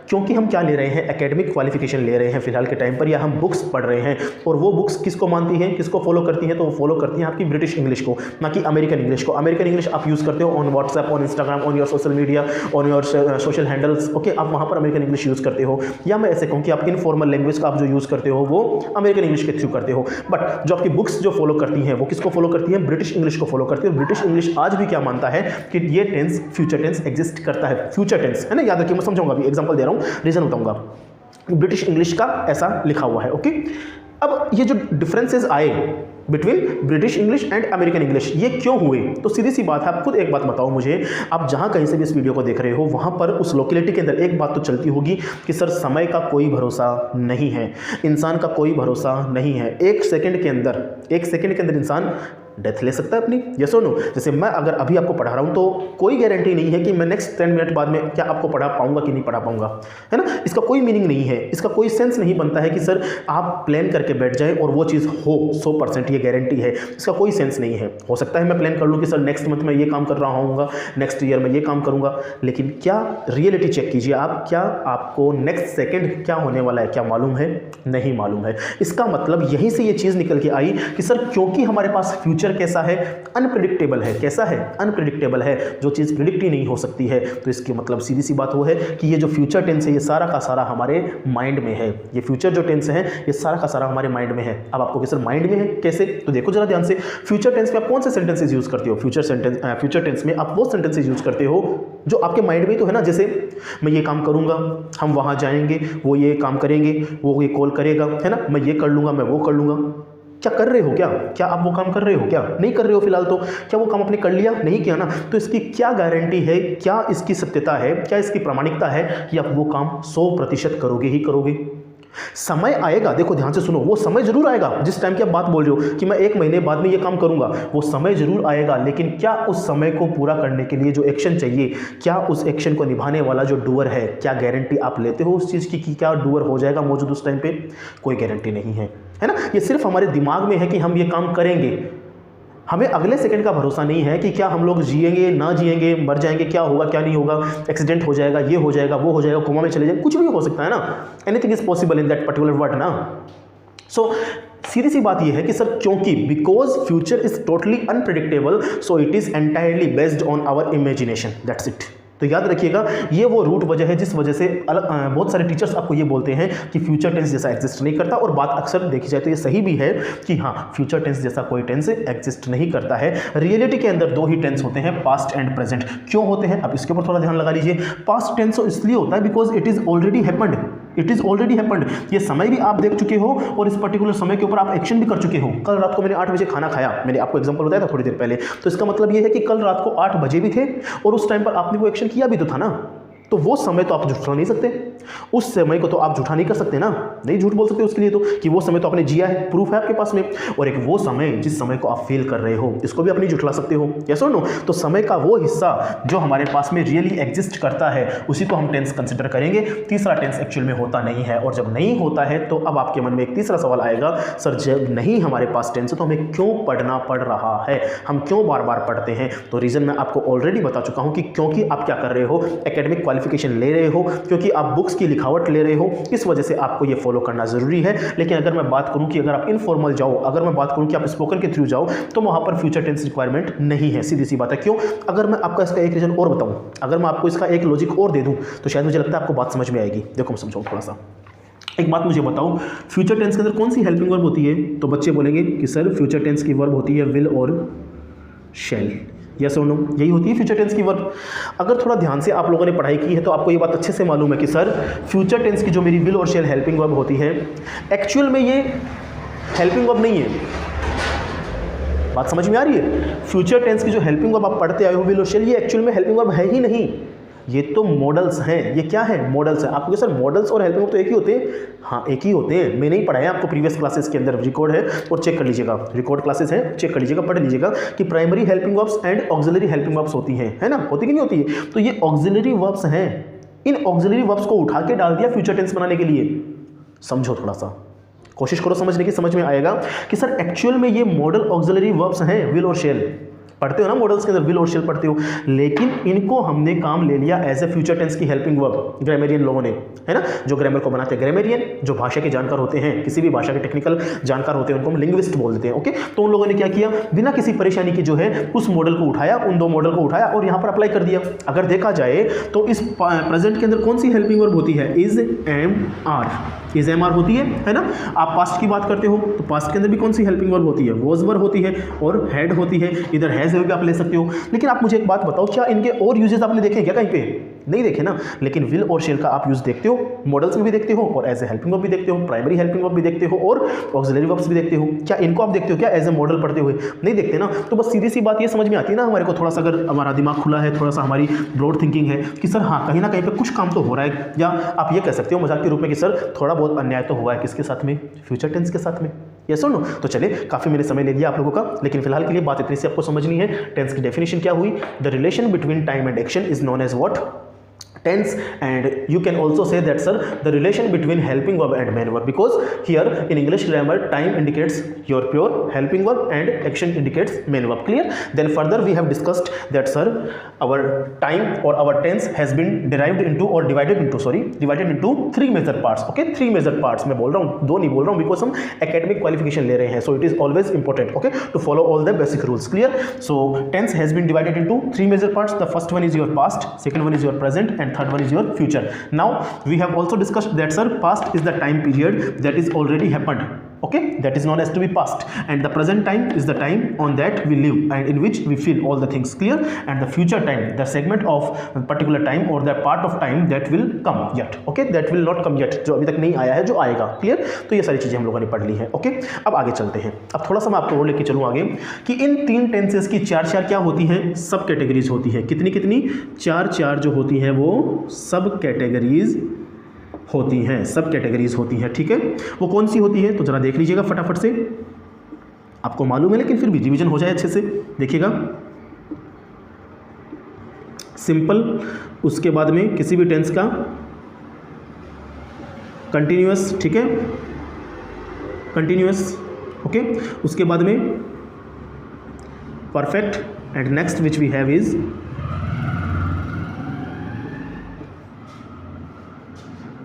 क्योंकि हम क्या ले रहे हैं, एकेडमिक क्वालिफिकेशन ले रहे हैं फिलहाल के टाइम पर, या हम बुक्स पढ़ रहे हैं, और वो बुक्स किसको मानती हैं, किसको फॉलो करती हैं, तो वो फॉलो करती हैं आपकी ब्रिटिश इंग्लिश को, ना कि अमेरिकन इंग्लिश को। अमेरिकन इंग्लिश आप यूज़ करते हो on WhatsApp, on Instagram, on your social media, on your social handles, okay, आप वहाँ पर अमेरिकन इंग्लिश यूज़ करते हो। या मैं ऐसे कहूँ कि आप इनफॉर्मल लैंग्वेज का आप जो यूज़ करते हो वो अमेरिकन इंग्लिश के थ्रू करते हो। बट जो आपकी बुक्स जो फॉलो करती हैं वो किसको फॉलो करती हैं, ब्रिटिश इंग्लिश को फॉलो करती है। ब्रिटिश इंग्लिश आज भी क्या मानता है कि ये टेंस फ्यूचर टेंस एग्जिस्ट करता है, फ्यूचर टेंस, है ना, याद रखिए, मैं समझाऊंगा, अभी एग्जांपल दे रहा हूँ, रीजन बताऊंगा। ब्रिटिश इंग्लिश का ऐसा लिखा हुआ है, ओके। अब ये जो डिफरेंसेस आए between British English and American English, ये क्यों हुए, तो सीधी सी बात है, आप खुद एक बात बताओ मुझे, आप जहां कहीं से भी इस वीडियो को देख रहे हो वहां पर उस लोकेलिटी के अंदर एक बात तो चलती होगी कि सर समय का कोई भरोसा नहीं है, इंसान का कोई भरोसा नहीं है। एक सेकंड के अंदर इंसान डेथ ले सकता है अपनी, यस और नो। जैसे मैं अगर अभी आपको पढ़ा रहा हूँ तो कोई गारंटी नहीं है कि मैं नेक्स्ट 10 मिनट बाद में क्या आपको पढ़ा पाऊंगा कि नहीं पढ़ा पाऊंगा, है ना। इसका कोई मीनिंग नहीं है, इसका कोई सेंस नहीं बनता है कि सर आप प्लान करके बैठ जाए और वो चीज़ हो 100% ये गारंटी है, इसका कोई सेंस नहीं है। हो सकता है मैं प्लान कर लूँ कि सर नेक्स्ट मंथ में ये काम कर रहा हूँगा, नेक्स्ट ईयर में ये काम करूँगा, लेकिन क्या रियलिटी चेक कीजिए आप, क्या आपको नेक्स्ट सेकेंड क्या होने वाला है क्या मालूम है, नहीं मालूम है। इसका मतलब यहीं से ये चीज़ निकल के आई कि सर क्योंकि हमारे पास फ्यूचर कैसा है, अनप्रेडिक्टेबल है। कैसा है, अनप्रेडिक्टेबल है, जो चीज़ प्रिडिक्ट ही नहीं हो सकती है। तो इसके मतलब सीधी सी बात वो है कि ये जो फ्यूचर टेंस है ये सारा का सारा हमारे माइंड में है। ये फ्यूचर जो टेंस है ये सारा का सारा हमारे माइंड में है। अब आपको कि सर माइंड में है कैसे, तो देखो जरा ध्यान से, फ्यूचर टेंस में आप कौन से सेंटेंसेस यूज करते हो, फ्यूचर टेंस में आप वो सेंटेंसेस यूज करते हो जो आपके माइंड में तो है ना। जैसे मैं ये काम करूंगा, हम वहां जाएंगे, वो ये काम करेंगे, वो ये कॉल करेगा, है ना, मैं ये कर लूंगा, मैं वो कर लूंगा। क्या कर रहे हो, क्या आप वो काम कर रहे हो, क्या नहीं कर रहे हो फिलहाल, तो क्या वो काम आपने कर लिया, नहीं किया ना, तो इसकी क्या गारंटी है, क्या इसकी सत्यता है, क्या इसकी प्रामाणिकता है कि आप वो काम 100% करोगे ही करोगे। समय आएगा, देखो ध्यान से सुनो, वो समय जरूर आएगा जिस टाइम की आप बात बोल रहे हो कि मैं 1 महीने बाद में ये काम करूंगा, वो समय जरूर आएगा, लेकिन क्या उस समय को पूरा करने के लिए जो एक्शन चाहिए, क्या उस एक्शन को निभाने वाला जो डूअर है, क्या गारंटी आप लेते हो उस चीज़ की कि क्या डूअर हो जाएगा मौजूद उस टाइम पे, कोई गारंटी नहीं है, है ना। ये सिर्फ हमारे दिमाग में है कि हम ये काम करेंगे, हमें अगले सेकंड का भरोसा नहीं है कि क्या हम लोग जिएंगे ना जिएंगे, मर जाएंगे, क्या होगा क्या नहीं होगा, एक्सीडेंट हो जाएगा, ये हो जाएगा, वो हो जाएगा, कोमा में चले जाएंगे, कुछ भी हो सकता है ना, anything is possible in that particular word ना। सो सीधी सी बात यह है कि सर क्योंकि because future is totally unpredictable, so it is entirely based on our imagination, that's it. तो याद रखिएगा, ये वो रूट वजह है जिस वजह से बहुत सारे टीचर्स आपको ये बोलते हैं कि फ्यूचर टेंस जैसा एग्जिस्ट नहीं करता, और बात अक्सर देखी जाए तो ये सही भी है कि हाँ, फ्यूचर टेंस जैसा कोई टेंस एग्जिस्ट नहीं करता है। रियलिटी के अंदर दो ही टेंस होते हैं, पास्ट एंड प्रेजेंट। क्यों होते हैं, अब इसके ऊपर थोड़ा ध्यान लगा लीजिए। पास्ट टेंस तो इसलिए होता है because it is already happened, it is already happened. ये समय भी आप देख चुके हो और इस पर्टिकुलर समय के ऊपर आप एक्शन भी कर चुके हो। कल रात को मैंने 8 बजे खाना खाया, मैंने आपको एग्जांपल बताया था थोड़ी देर पहले, तो इसका मतलब ये है कि कल रात को 8 बजे भी थे और उस टाइम पर आपने वो एक्शन किया भी तो था ना। तो वो समय तो आप झूठा नहीं सकते, उस समय को तो आप झूठा नहीं कर सकते ना, नहीं झूठ बोल सकते उसके लिए तो, कि वो समय तो आपने जिया है, प्रूफ है आपके पास में। और एक वो समय जिस समय को आप फील कर रहे हो, इसको भी आप नहीं झुठला सकते हो, यस और नो। तो समय का वो हिस्सा जो हमारे पास में रियली एग्जिस्ट करता है उसी को हम टेंस कंसिडर करेंगे। तीसरा टेंस एक्चुअल में होता नहीं है, और जब नहीं होता है तो अब आपके मन में एक तीसरा सवाल आएगा, सर जब नहीं हमारे पास टेंस है तो हमें क्यों पढ़ना पड़ रहा है, हम क्यों बार बार पढ़ते हैं। तो रीज़न मैं आपको ऑलरेडी बता चुका हूं कि क्योंकि आप क्या कर रहे हो, एकेडमिक क्वालिफिकेशन ले रहे हो, क्योंकि आप बुक्स की लिखावट ले रहे हो, इस वजह से आपको ये फॉलो करना जरूरी है। लेकिन अगर मैं बात करूं कि अगर आप इनफॉर्मल जाओ, अगर मैं बात करूं कि आप स्पोकन के थ्रू जाओ, तो वहां पर फ्यूचर टेंस रिक्वायरमेंट नहीं है, सीधी सी बात है। क्यों? अगर मैं आपका इसका एक रीजन और बताऊं, अगर मैं आपको इसका एक लॉजिक और दे दूं, तो शायद मुझे लगता है आपको बात समझ में आएगी। देखो मैं समझाऊं थोड़ा सा। एक बात मुझे बताओ, फ्यूचर टेंस के अंदर कौन सी हेल्पिंग वर्ब होती है? तो बच्चे बोलेंगे कि सर फ्यूचर टेंस की वर्ब होती है विल और शैल। यस और नो, यही होती है फ्यूचर टेंस की वर्ब। अगर थोड़ा ध्यान से आप लोगों ने पढ़ाई की है तो आपको ये बात अच्छे से मालूम है कि सर फ्यूचर टेंस की जो मेरी विल और शैल हेल्पिंग वर्ब होती है, एक्चुअल में ये हेल्पिंग वर्ब नहीं है। बात समझ में आ रही है? फ्यूचर टेंस की जो हेल्पिंग वर्ब आप पढ़ते आए हो विल और शैल, ये एक्चुअल में हेल्पिंग वर्ब है ही नहीं, ये तो मॉडल्स हैं। ये क्या है? मॉडल्स हैं। आपको सर मॉडल्स और हेल्पिंग वर्ब तो एक ही होते हैं? हाँ, एक ही होते हैं। मैंने ही पढ़ाया आपको प्रीवियस क्लासेस के अंदर, रिकॉर्ड है और चेक कर लीजिएगा, रिकॉर्ड क्लासेस हैं, चेक कर लीजिएगा, पढ़ लीजिएगा कि primary helping verbs and auxiliary helping verbs होती हैं, है ना, होती कि नहीं होती है? तो ये ऑक्सिलरी वर्ब्स हैं, इन ऑक्सिलरी वर्ब्स को उठा के डाल दिया फ्यूचर टेंस बनाने के लिए। समझो, थोड़ा सा कोशिश करो समझने की, समझ में आएगा कि सर एक्चुअल में ये मॉडल ऑक्सिलरी वर्ब्स हैं विल और शैल। पढ़ते हो ना मॉडल्स के अंदर विल और शैल पढ़ते हो, लेकिन इनको हमने काम ले लिया एज ए फ्यूचर टेंस की हेल्पिंग वर्ब ग्रामरियन लोगों ने, है ना, जो ग्रामर को बनाते हैं ग्रामरियन, जो भाषा के जानकार होते हैं, किसी भी भाषा के टेक्निकल जानकार होते हैं, उनको हम लिंग्विस्ट बोल देते हैं। ओके, तो उन लोगों ने क्या किया, बिना किसी परेशानी के जो है उस मॉडल को उठाया, उन दो मॉडल को उठाया और यहाँ पर अप्लाई कर दिया। अगर देखा जाए तो इस प्रेजेंट के अंदर कौन सी हेल्पिंग वर्ब होती है? Is am are, is am are होती है ना। आप पास्ट की बात करते हो तो पास्ट के अंदर भी कौन सी हेल्पिंग वर्ब होती है? वॉज वर्ब होती है और हैड होती है। इधर हैज भी आप ले सकते हो। लेकिन आप मुझे एक बात बताओ, क्या इनके और यूजेस आपने देखे क्या कहीं पे? नहीं देखे ना। लेकिन विल और शेल का आप यूज देखते हो, मॉडल्स में भी देखते हो और एज ए हेल्पिंग वर्ब भी देखते हो, प्राइमरी हेल्पिंग वर्ब भी देखते हो और ऑक्सिलरी वर्ब्स भी देखते हो। क्या इनको आप देखते हो क्या एज ए मॉडल पढ़ते हुए? नहीं देखते ना। तो बस सीधी सी बात ये समझ में आती है ना हमारे को, थोड़ा सा अगर हमारा दिमाग खुला है, थोड़ा सा हमारी ब्रॉड थिंकिंग है कि सर हाँ, कहीं ना कहीं पे कुछ काम तो हो रहा है। या आप ये कह सकते हो मजाक के रूप में कि सर थोड़ा बहुत अन्याय तो हुआ है, किसके साथ में? फ्यूचर टेंस के साथ में। ये सुनो, तो चले, काफ़ी मैंने समय ले लिया आप लोगों का, लेकिन फिलहाल के लिए बात इतनी सी आपको समझनी है। टेंस की डेफिनेशन क्या हुई? The relation between time and action is known as what? tense. And you can also say that sir, the relation between helping verb and main verb, because here in English grammar time indicates your pure helping verb and action indicates main verb. Clear? Then further we have discussed that sir, our time or our tense has been divided into three major parts. Okay, three major parts मैं बोल रहा हूँ, दो नहीं बोल रहा हूँ, because हम academic qualification ले रहे हैं, so it is always important, okay, to follow all the basic rules. Clear? So tense has been divided into three major parts. The first one is your past, second one is your present, and third one is your future. Now we have also discussed that sir, past is the time period that is already happened, okay, that is known as to be past, and the present time is the time on that we live and in which we feel all the things. Clear? And the future time, the segment of a particular time or the part of time that will come yet, okay, that will not come yet, जो अभी तक नहीं आया है, जो आएगा। Clear? तो ये सारी चीजें हम लोगों ने पढ़ ली हैं। ओके, अब आगे चलते हैं। अब थोड़ा सा मैं आपको और लेके चलूँ आगे कि इन तीन टेंसेस की चार क्या होती हैं? सब कैटेगरीज होती है। कितनी? चार जो होती हैं वो सब कैटेगरीज होती हैं, सब कैटेगरीज होती हैं। ठीक है, वो कौन सी होती है तो जरा देख लीजिएगा फटाफट से, आपको मालूम है लेकिन फिर भी रिवीजन हो जाए अच्छे से। देखिएगा, सिंपल, उसके बाद में किसी भी टेंस का कंटिन्यूअस, ठीक है, कंटिन्यूअस, ओके, उसके बाद में perfect, and next which we have is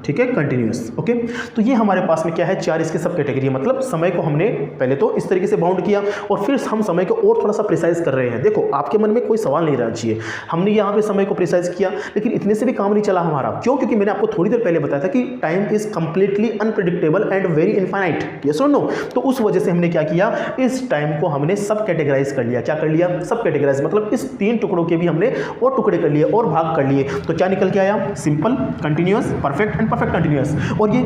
ठीक है, कंटिन्यूअस। ओके, तो ये हमारे पास में क्या है, 4 इसके सब कैटेगरी है। मतलब समय को हमने पहले तो इस तरीके से बाउंड किया और फिर हम समय को और थोड़ा सा प्रिसाइज कर रहे हैं। देखो आपके मन में कोई सवाल नहीं रहना चाहिए, हमने यहाँ पे समय को प्रिसाइज किया, लेकिन इतने से भी काम नहीं चला हमारा। क्यों? क्योंकि मैंने आपको थोड़ी देर पहले बताया था कि time is completely unpredictable and very infinite, yes और नो। तो उस वजह से हमने क्या किया, इस टाइम को हमने सब कैटेगराइज कर लिया। क्या कर लिया? सब कैटेगराइज, मतलब इस 3 टुकड़ों के भी हमने और टुकड़े कर लिए और भाग कर लिए। तो क्या निकल के आया? Simple, continuous, perfect and perfect continuous. और ये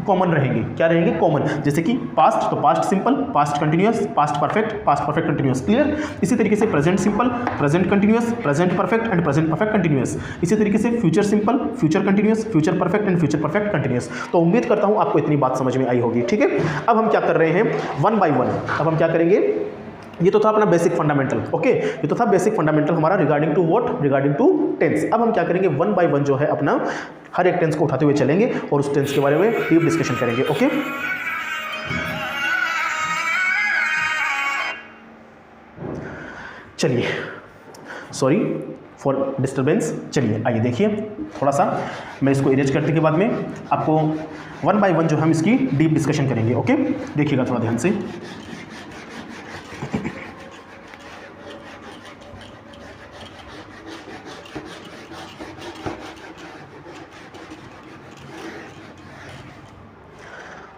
कॉमन रहेंगे। क्या रहेंगे? कॉमन। जैसे कि पास्ट, तो past simple, past continuous, past perfect continuous. Clear? इसी तरीके से present simple, present continuous, present perfect and present perfect continuous. इसी तरीके से future simple, future continuous, future perfect and future perfect continuous. तो उम्मीद करता हूं आपको इतनी बात समझ में आई होगी। ठीक है, अब हम क्या कर रहे हैं, 1 by 1। अब हम क्या करेंगे, ये तो था अपना बेसिक फंडामेंटल। ओके, ये तो था बेसिक फंडामेंटल हमारा regarding to what, regarding to tense. अब हम क्या करेंगे, 1 by 1 जो है अपना हर एक टेंस को उठाते हुए चलेंगे और उस टेंस के बारे में डीप डिस्कशन करेंगे। ओके, चलिए, सॉरी फॉर डिस्टर्बेंस। चलिए आइए देखिए, थोड़ा सा मैं इसको इरेज करने के बाद में आपको 1 by 1 जो हम इसकी डीप डिस्कशन करेंगे। ओके, देखिएगा थोड़ा ध्यान से।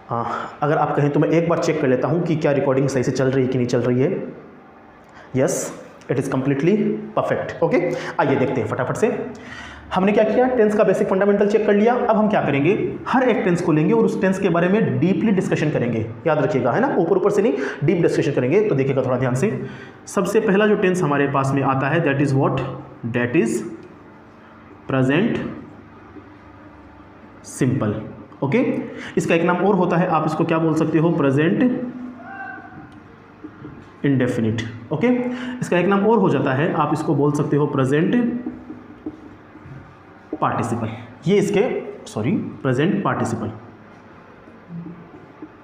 हाँ, अगर आप कहें तो मैं एक बार चेक कर लेता हूँ कि क्या रिकॉर्डिंग सही से चल रही है कि नहीं चल रही है। Yes, it is completely perfect. Okay, आइए देखते हैं फटाफट से। हमने क्या किया, टेंस का बेसिक फंडामेंटल चेक कर लिया। अब हम क्या करेंगे, हर एक टेंस को लेंगे और उस टेंस के बारे में डीपली डिस्कशन करेंगे। याद रखिएगा, है ना, ऊपर ऊपर से नहीं, डीप डिस्कशन करेंगे। तो देखिएगा थोड़ा ध्यान से। सबसे पहला जो टेंस हमारे पास में आता है, that is what, that is present simple. Okay, इसका एक नाम और होता है, आप इसको क्या बोल सकते हो, प्रेजेंट इंडेफिनिट। ओके, इसका एक नाम और हो जाता है, आप इसको बोल सकते हो प्रेजेंट पार्टिसिपल। ये इसके प्रेजेंट पार्टिसिपल।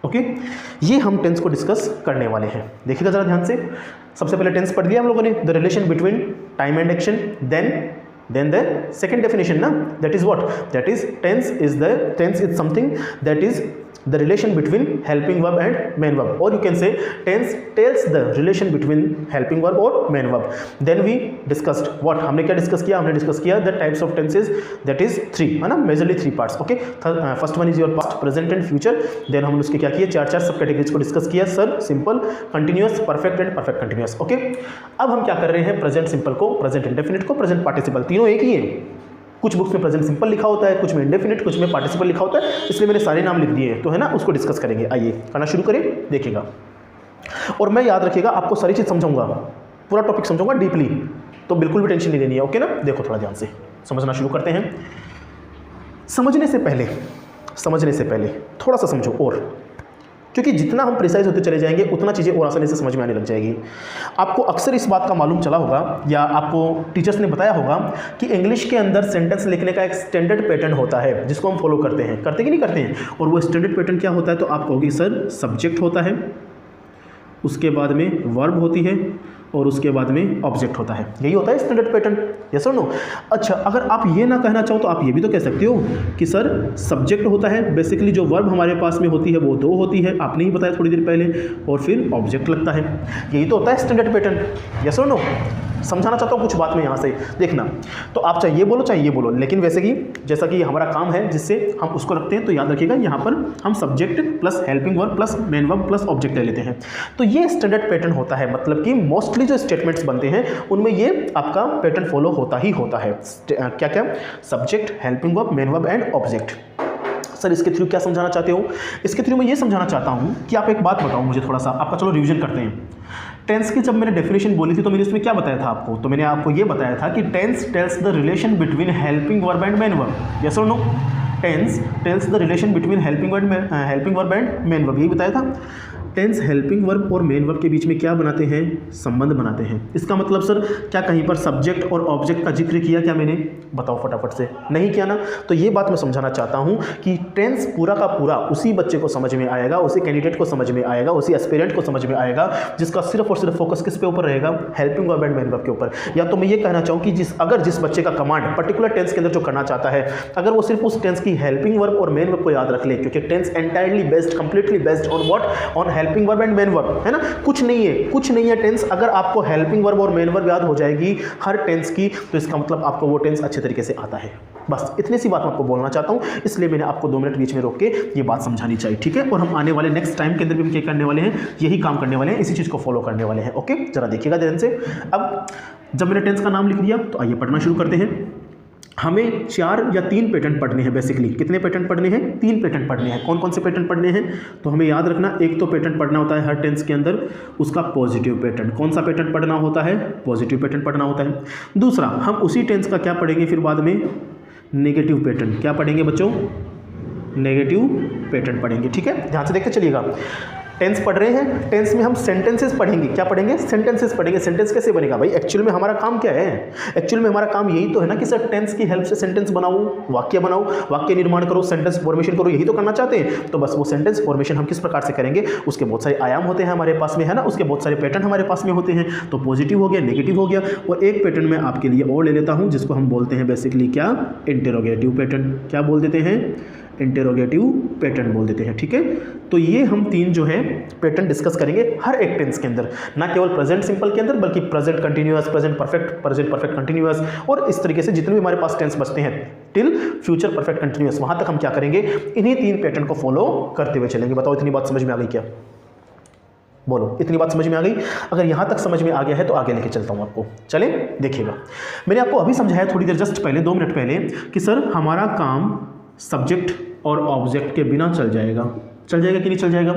ओके, ये हम टेंस को डिस्कस करने वाले हैं। देखिएगा जरा ध्यान से। सबसे पहले टेंस पढ़ लिया हम लोगों ने, the relation between time and action. Then the second definition, na, that is what? That is tense is something that is the relation between helping verb and main verb, or you can say tense tells the relation between helping verb or main verb. Then we discussed what, हमने क्या discuss किया, हमने discuss किया the types of tenses, that is 3, है ना, majorly 3 parts. Okay, first one is your past, present and future. Then हमने उसके क्या किया, 4 सब कैटेगरीज को डिस्कस किया, sir, simple, continuous, perfect and perfect continuous. Okay, अब हम क्या कर रहे हैं, प्रेजेंट सिंपल को, प्रेजेंट इंडेफिनिट को, प्रेजेंट पार्टिसिपल, तीनों एक ही है। कुछ बुक्स में प्रेजेंट सिंपल लिखा होता है, कुछ में इंडेफिनिट, कुछ में पार्टिसिपल लिखा होता है, इसलिए मैंने सारे नाम लिख दिए हैं। तो है ना, उसको डिस्कस करेंगे। आइए करना शुरू करें, देखिएगा। और मैं, याद रखिएगा, आपको सारी चीज़ समझाऊंगा, पूरा टॉपिक समझाऊंगा डीपली, तो बिल्कुल भी टेंशन नहीं लेनी है। ओके ना, देखो थोड़ा ध्यान से समझना शुरू करते हैं। समझने से पहले थोड़ा सा समझो, और क्योंकि जितना हम प्रिसाइज होते चले जाएंगे उतना चीज़ें और आसानी से समझ में आने लग जाएगी। आपको अक्सर इस बात का मालूम चला होगा या आपको टीचर्स ने बताया होगा कि इंग्लिश के अंदर सेंटेंस लिखने का एक स्टैंडर्ड पैटर्न होता है जिसको हम फॉलो करते हैं, करते कि नहीं करते हैं। और वो स्टैंडर्ड पैटर्न क्या होता है, तो आप कहोगे सर सब्जेक्ट होता है, उसके बाद में वर्ब होती है और उसके बाद में ऑब्जेक्ट होता है। यही होता है स्टैंडर्ड पैटर्न, यस और नो। अच्छा, अगर आप ये ना कहना चाहो तो आप ये भी तो कह सकते हो कि सर सब्जेक्ट होता है, बेसिकली जो वर्ब हमारे पास में होती है वो 2 होती है, आपने ही बताया थोड़ी देर पहले, और फिर ऑब्जेक्ट लगता है। यही तो होता है स्टैंडर्ड पैटर्न, यस और नो। समझाना चाहता हूँ कुछ बात में यहाँ से देखना, तो आप चाहे ये बोलो, लेकिन वैसे कि जैसा कि हमारा काम है जिससे हम उसको रखते हैं, तो याद रखिएगा यहाँ पर हम subject plus helping verb plus main verb plus object ले लेते हैं। तो ये स्टैंडर्ड पैटर्न होता है, मतलब कि मोस्टली जो स्टेटमेंट्स बनते हैं उनमें ये आपका पैटर्न फॉलो होता ही होता है। क्या क्या, subject, helping verb, main verb and object. Sir इसके थ्रू क्या समझाना चाहते हो, इसके थ्रू मैं ये समझाना चाहता हूँ कि आप एक बात बताओ मुझे थोड़ा सा, आपका चलो रिवीजन करते हैं। टेंस की जब मैंने डेफिनेशन बोली थी तो मैंने इसमें क्या बताया था आपको, तो मैंने आपको ये बताया था कि tense tells the relation between helping verb and main verb, yes और no. Tense tells the relation between helping verb and main verb, यही बताया था। टेंस हेल्पिंग वर्ब और मेन वर्ब के बीच में क्या बनाते हैं, संबंध बनाते हैं। इसका मतलब सर क्या कहीं पर सब्जेक्ट और ऑब्जेक्ट का जिक्र किया क्या मैंने, बताओ फटाफट से, नहीं किया ना। तो ये बात मैं समझाना चाहता हूँ कि टेंस पूरा का पूरा उसी बच्चे को समझ में आएगा, उसी कैंडिडेट को समझ में आएगा, उसी एस्पिरेंट को समझ में आएगा जिसका सिर्फ और सिर्फ फोकस किस पे ऊपर रहेगा, helping verb and main verb के ऊपर। या तो मैं ये कहना चाहूँ कि जिस बच्चे का कमांड पर्टिकुलर टेंस के अंदर जो करना चाहता है, अगर वो सिर्फ उस टेंस की हेल्पिंग वर्ब और मेन वर्ब को याद रख ले, क्योंकि tense entirely based, completely based on what, on helping verb and main verb, है ना। कुछ नहीं है टेंस, अगर आपको हेल्पिंग वर्ब और मेन वर्ब याद हो जाएगी हर टेंस की, तो इसका मतलब आपको वो टेंस अच्छे तरीके से आता है। बस इतनी सी बात मैं आपको बोलना चाहता हूँ, इसलिए मैंने आपको 2 मिनट बीच में रोक के ये बात समझानी चाहिए, ठीक है। और हम आने वाले नेक्स्ट टाइम के अंदर भी हम क्या करने वाले हैं, यही काम करने वाले हैं, इसी चीज़ को फॉलो करने वाले हैं। ओके, जरा देखिएगा ध्यान से। अब जब मैंने टेंस का नाम लिख दिया तो आइए पढ़ना शुरू करते हैं। हमें 4 या 3 पैटर्न पढ़ने हैं बेसिकली। कितने पैटर्न पढ़ने हैं, 3 पैटर्न पढ़ने हैं। कौन कौन से पैटर्न पढ़ने हैं, तो हमें याद रखना, एक तो पैटर्न पढ़ना होता है हर टेंस के अंदर, उसका पॉजिटिव पैटर्न। कौन सा पैटर्न पढ़ना होता है, पॉजिटिव पैटर्न पढ़ना होता है। दूसरा, हम उसी टेंस का क्या पढ़ेंगे फिर बाद में, नेगेटिव पैटर्न। क्या पढ़ेंगे बच्चों, नेगेटिव पैटर्न पढ़ेंगे, ठीक है। ध्यान से देखते चलिएगा। टेंस पढ़ रहे हैं, टेंस में हम सेंटेंसेस पढ़ेंगे। क्या पढ़ेंगे, सेंटेंसेस पढ़ेंगे। सेंटेंस कैसे बनेगा भाई, एक्चुअल में हमारा काम क्या है, एक्चुअल में हमारा काम यही तो है ना कि सर टेंस की हेल्प से सेंटेंस बनाऊं, वाक्य बनाऊं, वाक्य निर्माण करो, सेंटेंस फॉर्मेशन करो, यही तो करना चाहते हैं। तो बस वो सेंटेंस फॉर्मेशन हम किस प्रकार से करेंगे, उसके बहुत सारे आयाम होते हैं हमारे पास में, है ना, उसके बहुत सारे पैटर्न हमारे पास में होते हैं। तो पॉजिटिव हो गया, नेगेटिव हो गया, और एक पैटर्न मैं आपके लिए और ले लेता हूँ जिसको हम बोलते हैं बेसिकली क्या, इंटेरोगेटिव पैटर्न। क्या बोल देते हैं, इंटेरोगेटिव पैटर्न बोल देते हैं, ठीक है। तो ये हम 3 जो है पैटर्न डिस्कस करेंगे हर एक टेंस के अंदर, ना केवल प्रेजेंट सिंपल के अंदर, बल्कि present continuous, present perfect continuous, और इस तरीके से जितने भी हमारे पास टेंस बचते हैं टिल फ्यूचर परफेक्ट कंटिन्यूअस, वहां तक हम क्या करेंगे, इन्हीं 3 पैटर्न को फॉलो करते हुए चलेंगे। बताओ इतनी बात समझ में आ गई क्या, बोलो इतनी बात समझ में आ गई। अगर यहाँ तक समझ में आ गया है तो आगे लेके चलता हूँ आपको, चले देखिएगा। मैंने आपको अभी समझाया थोड़ी देर जस्ट पहले, 2 मिनट पहले, कि सर हमारा काम सब्जेक्ट और ऑब्जेक्ट के बिना चल जाएगा कि नहीं चल जाएगा।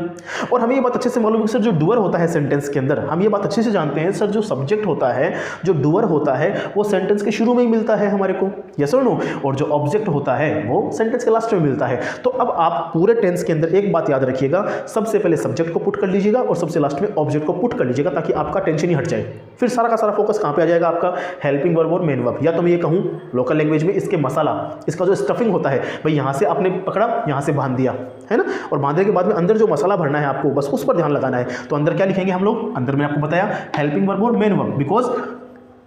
और हमें ये बात अच्छे से मालूम है कि सर जो डूअर होता है सेंटेंस के अंदर, हम ये बात अच्छे से जानते हैं सर, जो सब्जेक्ट होता है, जो डूअर होता है, वो सेंटेंस के शुरू में ही मिलता है हमारे को, यस और नो, और जो ऑब्जेक्ट होता है वो सेंटेंस के लास्ट में मिलता है। तो अब आप पूरे टेंस के अंदर एक बात याद रखिएगा, सबसे पहले सब्जेक्ट को पुट कर लीजिएगा और सबसे लास्ट में ऑब्जेक्ट को पुट कर लीजिएगा, ताकि आपका टेंशन ही हट जाए। फिर सारा का सारा फोकस कहाँ पे आ जाएगा, आपका हेल्पिंग वर्ब और मेन वर्ब। या तो मैं ये कहूँ लोकल लैंग्वेज में, इसके मसाला, इसका जो स्टफिंग होता है भाई, यहाँ से आपने पकड़ा, यहाँ से बांध दिया, है ना, और बांधने के बाद में अंदर जो मसाला भरना है आपको, बस उस पर ध्यान लगाना है। तो अंदर क्या लिखेंगे हम लोग, अंदर मैंने आपको बताया हेल्पिंग वर्ब और मेन वर्ब,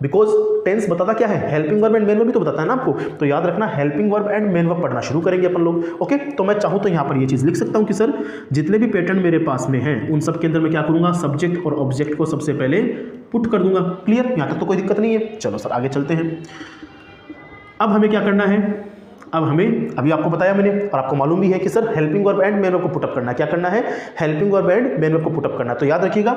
बिकॉज टेंस बताता क्या है, helping verb and main verb भी तो बताता है ना आपको। तो याद रखना helping verb and main verb पढ़ना शुरू करेंगे अपन लोग। ओके, तो मैं चाहूँ तो यहाँ पर ये चीज़ लिख सकता हूँ कि सर जितने भी पैटर्न मेरे पास में हैं उन सब के अंदर मैं क्या करूँगा, सब्जेक्ट और ऑब्जेक्ट को सबसे पहले पुट कर दूंगा। क्लियर, यहाँ तक तो कोई दिक्कत नहीं है। चलो सर आगे चलते हैं। अब हमें क्या करना है, अब हमें अभी आपको बताया मैंने, और आपको मालूम भी है कि sir helping verb and main verb को पुटअप करना है। क्या करना है, helping verb and main verb को पुटअप करना है। तो याद रखिएगा,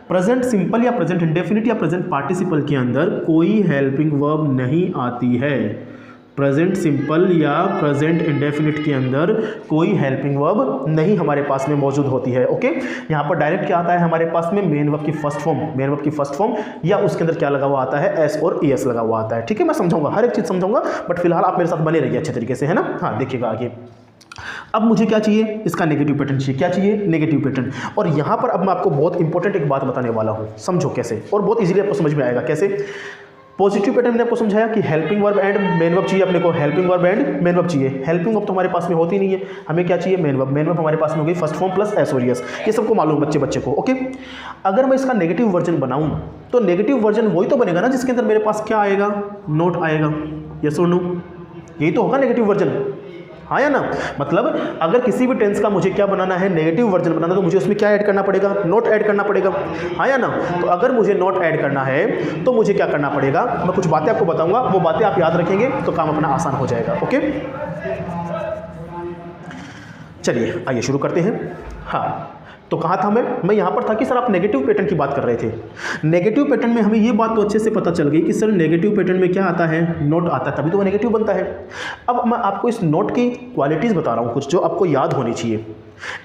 प्रेजेंट सिंपल या प्रेजेंट इंडेफिनिट या प्रेजेंट पार्टिसिपल के अंदर कोई हेल्पिंग वर्ब नहीं आती है। प्रेजेंट सिंपल या प्रेजेंट इंडेफिनिट के अंदर कोई हेल्पिंग वर्ब नहीं हमारे पास में मौजूद होती है। ओके, यहाँ पर डायरेक्ट क्या आता है हमारे पास में, मेन वर्ब की फर्स्ट फॉर्म, या उसके अंदर क्या लगा हुआ आता है, एस और ईएस लगा हुआ आता है। ठीक है, मैं समझाऊंगा, हर एक चीज़ समझाऊंगा, बट फिलहाल आप मेरे साथ बने रहिए अच्छे तरीके से, है ना। हाँ देखिएगा आगे। अब मुझे क्या चाहिए, इसका नेगेटिव पैटर्न चाहिए। क्या चाहिए, नेगेटिव पैटर्न। और यहाँ पर अब मैं आपको बहुत इंपॉर्टेंट एक बात बताने वाला हूँ, समझो कैसे, और बहुत इजीली आपको समझ में आएगा कैसे। पॉजिटिव पैटर्न मैंने आपको समझाया कि helping verb and main verb चाहिए अपने को, helping verb and main verb चाहिए। हेल्पिंग वर्ब तो हमारे पास में होती नहीं है, हमें क्या चाहिए, मेन वर्ब हमारे पास में हो गई फर्स्ट फॉर्म प्लस एस और एस, ये सबको मालूम बच्चे को। ओके, अगर मैं इसका नेगेटिव वर्जन बनाऊं तो नेगेटिव वर्जन वही तो बनेगा ना जिसके अंदर मेरे पास क्या आएगा, नोट आएगा, यस और नो, यही तो होगा नेगेटिव वर्जन, हाँ या ना। मतलब अगर किसी भी टेंस का मुझे क्या बनाना है, नेगेटिव वर्जन बनाना, तो मुझे उसमें क्या ऐड करना पड़ेगा, नोट ऐड करना पड़ेगा, हाँ या ना। तो अगर मुझे नोट ऐड करना है तो मुझे क्या करना पड़ेगा, मैं कुछ बातें आपको बताऊंगा, वो बातें आप याद रखेंगे तो काम अपना आसान हो जाएगा। ओके, चलिए आइए शुरू करते हैं। हाँ, तो कहाँ था मैं यहाँ पर था कि सर आप नेगेटिव पैटर्न की बात कर रहे थे। नेगेटिव पैटर्न में हमें ये बात तो अच्छे से पता चल गई कि सर नेगेटिव पैटर्न में क्या आता है, नोट आता है, तभी तो वो नेगेटिव बनता है। अब मैं आपको इस नोट की क्वालिटीज़ बता रहा हूँ कुछ जो आपको याद होनी चाहिए।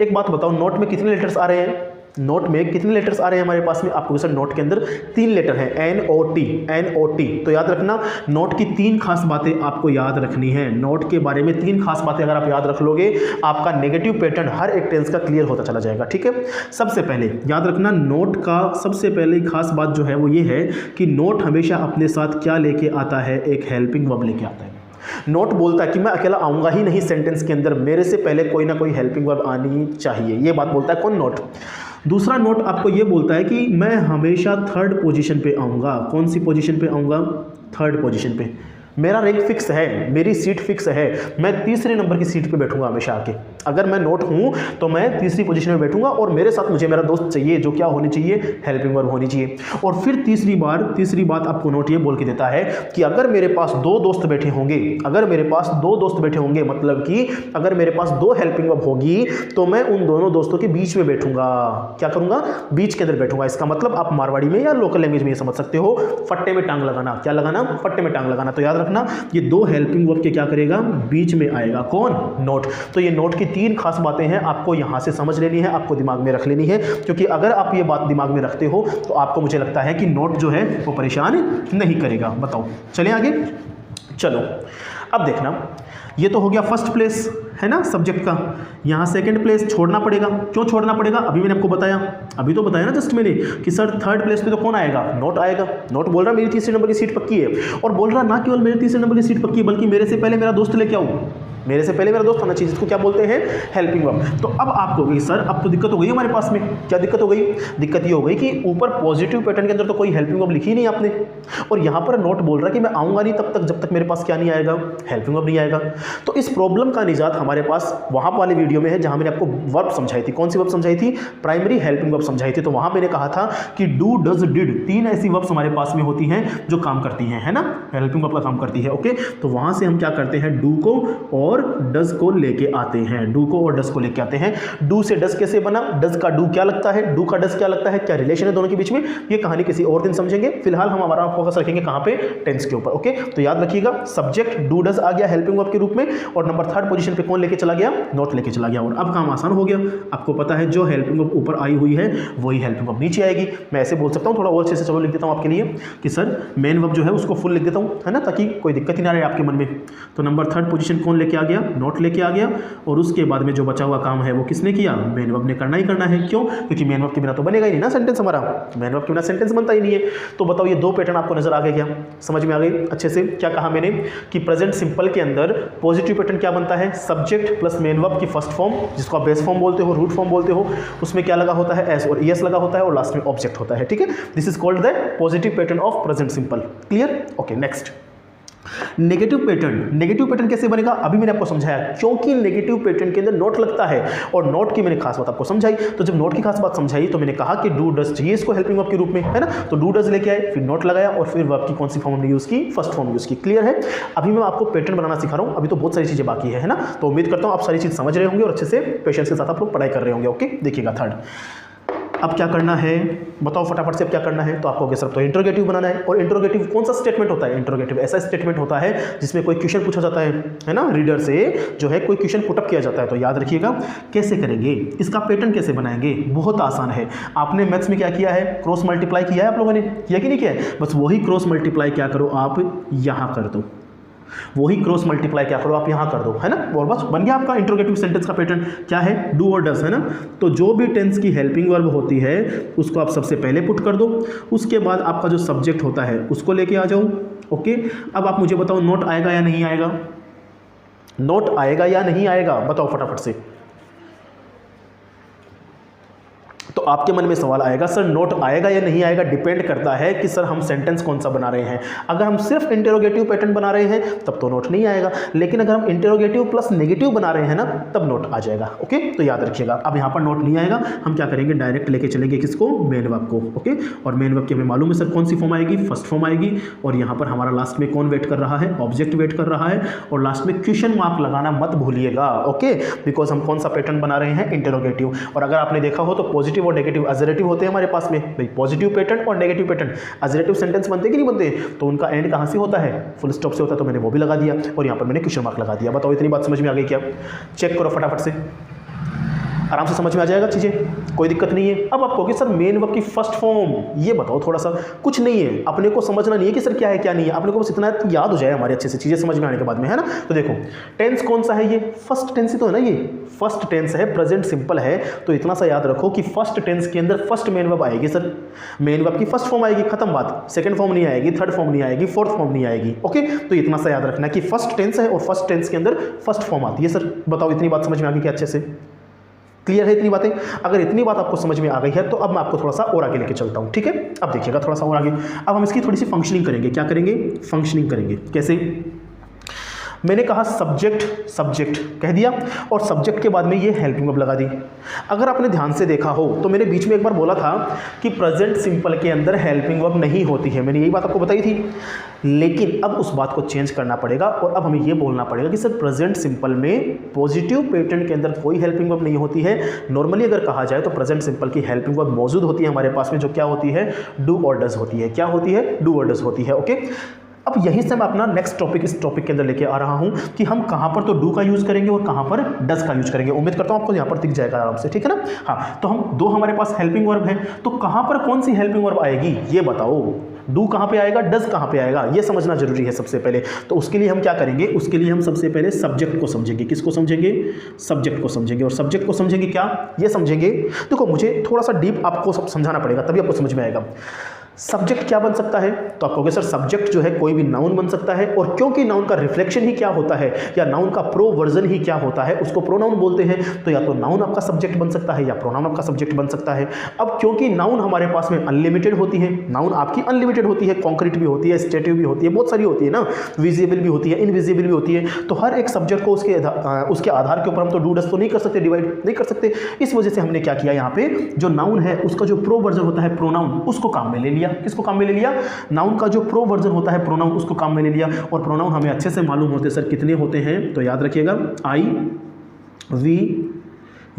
एक बात बताओ, नोट में कितने लेटर्स आ रहे हैं, नोट में कितने लेटर्स आ रहे हैं हमारे पास में? आपको सर नोट के अंदर 3 लेटर हैं, NOT। तो याद रखना, नोट की 3 खास बातें आपको याद रखनी है। नोट के बारे में 3 खास बातें अगर आप याद रख लोगे, आपका नेगेटिव पैटर्न हर एक टेंस का क्लियर होता चला जाएगा। ठीक है, सबसे पहले याद रखना, नोट का सबसे पहले खास बात जो है वो ये है कि नोट हमेशा अपने साथ क्या लेके आता है? एक हेल्पिंग वर्ब लेके आता है। नोट बोलता है कि मैं अकेला आऊंगा ही नहीं सेंटेंस के अंदर, मेरे से पहले कोई ना कोई हेल्पिंग वर्ब आनी चाहिए। ये बात बोलता है कौन? नोट। दूसरा नोट आपको ये बोलता है कि मैं हमेशा 3rd पोजीशन पे आऊँगा। कौन सी पोजीशन पे आऊँगा? 3rd पोजीशन पे। मेरा रैंक फिक्स है, मेरी सीट फिक्स है, मैं 3रे नंबर की सीट पे बैठूंगा हमेशा आके। अगर मैं नोट हूँ तो मैं 3री पोजीशन में बैठूंगा और मेरे साथ मुझे मेरा दोस्त चाहिए, जो क्या होनी चाहिए? हेल्पिंग वर्ब होनी चाहिए। और फिर तीसरी बात आपको नोट ये बोल के देता है कि अगर मेरे पास 2 दोस्त बैठे होंगे, मतलब कि अगर मेरे पास 2 हेल्पिंग वर्ब होगी तो मैं उन दोनों दोस्तों के बीच में बैठूंगा। क्या करूंगा? बीच के अंदर बैठूंगा। इसका मतलब आप मारवाड़ी में या लोकल लैंग्वेज में ये समझ सकते हो, फट्टे में टांग लगाना। क्या लगाना? फट्टे में टांग लगाना। तो याद रखना, ये 2 हेल्पिंग वर्ब के क्या करेगा? बीच में आएगा। कौन? नोट। तो ये नोट की 3 खास बातें हैं, आपको यहां से समझ लेनी है, आपको दिमाग में रख लेनी है, क्योंकि अगर आप ये बात दिमाग में रखते हो तो आपको, मुझे लगता है कि नोट जो है वो परेशान नहीं करेगा। बताओ, चलें आगे। चलो अब देखना, ये तो हो गया फर्स्ट प्लेस है ना सब्जेक्ट का। यहाँ सेकंड प्लेस छोड़ना पड़ेगा। क्यों छोड़ना पड़ेगा? अभी मैंने आपको बताया, ना जस्ट मैंने कि सर 3rd प्लेस पे तो कौन आएगा? नोट आएगा। नोट बोल रहा मेरी 3रे नंबर की सीट पक्की है, और बोल रहा ना केवल मेरे 3रे नंबर की सीट पक्की है, बल्कि मेरे से पहले मेरा दोस्त लेके आऊँ। मेरे से पहले मेरा दोस्त होना चाहिए, जिसको क्या बोलते हैं? Helping verb. तो अब आप कहोगे सर अब तो दिक्कत हो गई हमारे पास में। क्या दिक्कत हो गई? दिक्कत ये हो गई कि ऊपर पॉजिटिव पैटर्न के अंदर तो कोई हेल्पिंग वर्ब लिखी नहीं आपने, और यहाँ पर नोट बोल रहा है कि मैं आऊँगा नहीं तब तक जब तक मेरे पास क्या नहीं आएगा? हेल्पिंग वर्ब नहीं आएगा। तो इस प्रॉब्लम का निजात हमारे पास वहाँ वाले वीडियो में है जहाँ मैंने आपको वर्ब समझाई थी। कौन सी वर्ब समझाई थी? प्राइमरी हेल्पिंग वर्ब समझाई थी। तो वहाँ मैंने कहा था कि डू, डज, डिड, 3 ऐसी वर्ब्स हमारे पास में होती हैं जो काम करती हैं, है ना, हेल्पिंग वर्ब का काम करती है। ओके, तो वहाँ से हम क्या करते हैं? डू को और डज को लेके आते हैं। डू को और डज को लेके आते हैं। डू से डज कैसे बना? डज का डू क्या लगता है? डू का डज क्या लगता है? क्या रिलेशन है दोनों के बीच में? ये कहानी किसी और दिन समझेंगे। फिलहाल हम हमारा फोकस रखेंगे कहां पे? टेंस के ऊपर। ओके, तो याद रखिएगा, सब्जेक्ट डू डज आ गया हेल्पिंग वर्ब के रूप में, और नंबर 3rd पोजीशन पे कौन लेके चला गया? नोट लेके चला गया। और अब काम आसान हो गया। आपको पता है जो हेल्पिंग वर्ब ऊपर आई हुई है वही हेल्पिंग वर्ब नीचे आएगी। मैं ऐसे बोल सकता हूं, थोड़ा और अच्छे से चलो लिख देता हूं आपके लिए कि सर मेन वर्ब जो है उसको फुल लिख देता हूं, है ना, ताकि कोई दिक्कत ही ना रहे आपके मन में। तो नंबर 3rd पोजीशन कौन लेके आ गया? नोट लेके आ गया। और उसके बाद में जो बचा हुआ काम है वो किसने किया? मेन वर्ब ने करना ही करना है। क्यों? क्योंकि मेन वर्ब के बिना तो बनेगा ही नहीं ना सेंटेंस हमारा, मेन वर्ब के बिना सेंटेंस बनता ही नहीं है। तो बताओ ये 2 पैटर्न आपको नजर आ गए क्या? समझ में आ गई अच्छे से? क्या कहा मैंने कि प्रेजेंट सिंपल के अंदर पॉजिटिव पैटर्न क्या बनता है? सब्जेक्ट प्लस मेन वर्ब की फर्स्ट फॉर्म, जिसको आप बेस फॉर्म बोलते हो, रूट फॉर्म बोलते हो, उसमें क्या लगा होता है? एस और ईएस लगा होता है, और लास्ट में ऑब्जेक्ट होता है। ठीक है, this is called the positive pattern of present simple. Clear? Okay, next negative pattern कैसे बनेगा? अभी मैंने आपको समझाया, क्योंकि नेगेटिव पैटर्न के अंदर नोट लगता है, और नोट की मैंने खास बात आपको समझाई। तो जब नोट की खास बात समझाई तो मैंने कहा कि डू डज चाहिए इसको हेल्पिंग वर्ब के रूप में, है ना। तो डू डज लेके आए, फिर नोट लगाया, और फिर वर्ब की कौन सी फॉर्म हमने यूज की? फर्स्ट फॉर्म यूज की। क्लियर है? अभी मैं आपको पैटर्न बनाना सिखा रहा हूँ, अभी तो बहुत सारी चीजें बाकी है ना। तो उम्मीद करता हूँ आप सारी चीज समझ रहे होंगे और अच्छे से पेशेंस के साथ आप लोग पढ़ाई कर रहे होंगे। ओके, देखिएगा 3rd। अब क्या करना है बताओ फटाफट से, अब क्या करना है? तो आपको सर तो इंट्रोगेटिव बनाना है। और इंट्रोगेटिव कौन सा स्टेटमेंट होता है? इंट्रोगेटिव ऐसा स्टेटमेंट होता है जिसमें कोई क्वेश्चन पूछा जाता है ना, रीडर से जो है कोई क्वेश्चन पुटअप किया जाता है। तो याद रखिएगा कैसे करेंगे, इसका पैटर्न कैसे बनाएंगे? बहुत आसान है। आपने मैथ्स में क्या किया है? क्रॉस मल्टीप्लाई किया है आप लोगों ने, किया कि नहीं किया है? बस वही क्रॉस मल्टीप्लाई क्या करो आप यहाँ कर दो, वही क्रॉस मल्टीप्लाई क्या करो आप यहाँ कर दो, है ना। और बस बन गया आपका इंट्रोगेटिव सेंटेंस का पैटर्न। क्या है? डू और डज, है ना। तो जो भी टेंस की हेल्पिंग वर्ब होती है उसको आप सबसे पहले पुट कर दो, उसके बाद आपका जो सब्जेक्ट होता है उसको लेके आ जाओ। ओके, अब आप मुझे बताओ नोट आएगा या नहीं आएगा? नोट आएगा या नहीं आएगा? बताओ फटाफट से। तो आपके मन में सवाल आएगा सर नोट आएगा या नहीं आएगा डिपेंड करता है कि सर हम सेंटेंस कौन सा बना रहे हैं। अगर हम सिर्फ इंटेरोगेटिव पैटर्न बना रहे हैं तब तो नोट नहीं आएगा, लेकिन अगर हम इंटेरोगेटिव प्लस नेगेटिव बना रहे हैं ना तब नोट आ जाएगा। ओके, तो याद रखिएगा अब यहाँ पर नोट नहीं आएगा, हम क्या करेंगे डायरेक्ट लेके चलेंगे किसको? मेन वर्ब को। ओके, और मेन वर्ब की हमें मालूम है सर कौन सी फॉर्म आएगी? फर्स्ट फॉर्म आएगी। और यहाँ पर हमारा लास्ट में कौन वेट कर रहा है? ऑब्जेक्ट वेट कर रहा है। और लास्ट में क्वेश्चन मार्क लगाना मत भूलिएगा। ओके, बिकॉज हम कौन सा पैटर्न बना रहे हैं? इंटेरोगेटिव। और अगर आपने देखा हो तो पॉजिटिव और नेगेटिव अजरेटिव होते हैं हमारे पास में भाई, पॉजिटिव पैटर्न और नेगेटिव पैटर्न। अजरेटिव सेंटेंस बनते कि नहीं बनते? तो उनका एंड कहां से होता है? फुल स्टॉप से होता है। तो मैंने वो भी लगा दिया और यहां पर मैंने क्वेश्चन मार्क लगा दिया। बताओ इतनी बात समझ में आ गई क्या? चेक करो फटाफट से। आराम से समझ में आ जाएगा चीज़ें, कोई दिक्कत नहीं है। अब आप कहोगे सर मेन वर्ब की फर्स्ट फॉर्म ये बताओ थोड़ा सा। कुछ नहीं है, अपने को समझना नहीं है कि सर क्या है क्या नहीं है, अपने को बस इतना याद हो जाए हमारे अच्छे से चीज़ें समझ में आने के बाद में, है ना। तो देखो टेंस कौन सा है, ये फर्स्ट टेंस ही तो है ना, ये फर्स्ट टेंस है, प्रेजेंट सिंपल है। तो इतना सा याद रखो कि फर्स्ट टेंस के अंदर फर्स्ट मेन वर्ब आएगी सर, मेन वर्ब की फर्स्ट फॉर्म आएगी, खत्म बात। सेकंड फॉर्म नहीं आएगी, थर्ड फॉर्म नहीं आएगी, फोर्थ फॉर्म नहीं आएगी। ओके, तो इतना सा याद रखना कि फर्स्ट टेंस है और फर्स्ट टेंस के अंदर फर्स्ट फॉर्म आती है। सर बताओ इतनी बात समझ में आ गई क्या, अच्छे से क्लियर है इतनी बातें? अगर इतनी बात आपको समझ में आ गई है तो अब मैं आपको थोड़ा सा और आगे लेके चलता हूं, ठीक है। अब देखिएगा थोड़ा सा और आगे, अब हम इसकी थोड़ी सी फंक्शनिंग करेंगे। क्या करेंगे? फंक्शनिंग करेंगे। कैसे? मैंने कहा सब्जेक्ट, सब्जेक्ट कह दिया और सब्जेक्ट के बाद में ये हेल्पिंग वर्ब लगा दी। अगर आपने ध्यान से देखा हो तो मैंने बीच में एक बार बोला था कि प्रेजेंट सिंपल के अंदर हेल्पिंग वर्ब नहीं होती है, मैंने यही बात आपको बताई थी। लेकिन अब उस बात को चेंज करना पड़ेगा और अब हमें ये बोलना पड़ेगा कि सर प्रेजेंट सिंपल में पॉजिटिव पैटर्न के अंदर कोई हेल्पिंग वर्ब नहीं होती है। नॉर्मली अगर कहा जाए तो प्रेजेंट सिंपल की हेल्पिंग वर्ब मौजूद होती है हमारे पास में, जो क्या होती है? डू और डज होती है। क्या होती है? डू और डज होती है। ओके, अब यहीं से मैं अपना नेक्स्ट टॉपिक इस टॉपिक के अंदर लेके आ रहा हूं कि हम कहां पर तो डू का यूज करेंगे और कहां पर डज का यूज करेंगे। उम्मीद करता हूं आपको यहां पर दिख जाएगा आराम से, ठीक है ना। हाँ, तो हम दो हमारे पास हेल्पिंग वर्ब है, तो कहां पर कौन सी हेल्पिंग वर्ब आएगी ये बताओ। डू कहां पे आएगा, डज कहां पे आएगा, ये समझना जरूरी है सबसे पहले। तो उसके लिए हम क्या करेंगे? उसके लिए हम सबसे पहले सब्जेक्ट को समझेंगे। किसको समझेंगे? सब्जेक्ट को समझेंगे। और सब्जेक्ट को समझेंगे क्या? ये समझेंगे, देखो मुझे थोड़ा सा डीप आपको समझाना पड़ेगा तभी आपको समझ में आएगा। सब्जेक्ट क्या बन सकता है? तो आप कहोगे सर सब्जेक्ट जो है कोई भी नाउन बन सकता है, और क्योंकि नाउन का रिफ्लेक्शन ही क्या होता है या नाउन का प्रो वर्जन ही क्या होता है उसको प्रोनाउन बोलते हैं, तो या तो नाउन आपका सब्जेक्ट बन सकता है या प्रोनाउन आपका सब्जेक्ट बन सकता है। अब क्योंकि नाउन हमारे पास में अनलिमिटेड होती है, नाउन आपकी अनलिमिटेड होती है, कॉन्क्रीट भी होती है, स्टेटिव भी होती है, बहुत सारी होती है ना, विजिबल भी होती है, इनविजिबल भी होती है। तो हर एक सब्जेक्ट को उसके आधार के ऊपर हम तो डू डज तो नहीं कर सकते, डिवाइड नहीं कर सकते। इस वजह से हमने क्या किया, यहाँ पे जो नाउन है उसका जो प्रो वर्जन होता है प्रोनाउन, उसको काम में ले लिया। किसको काम में ले लिया? नाउन का जो प्रो वर्जन होता है प्रोनाउन, उसको काम में ले लिया। और प्रोनाउन हमें अच्छे से मालूम होते हैं सर कितने होते हैं, तो याद रखिएगा I, we,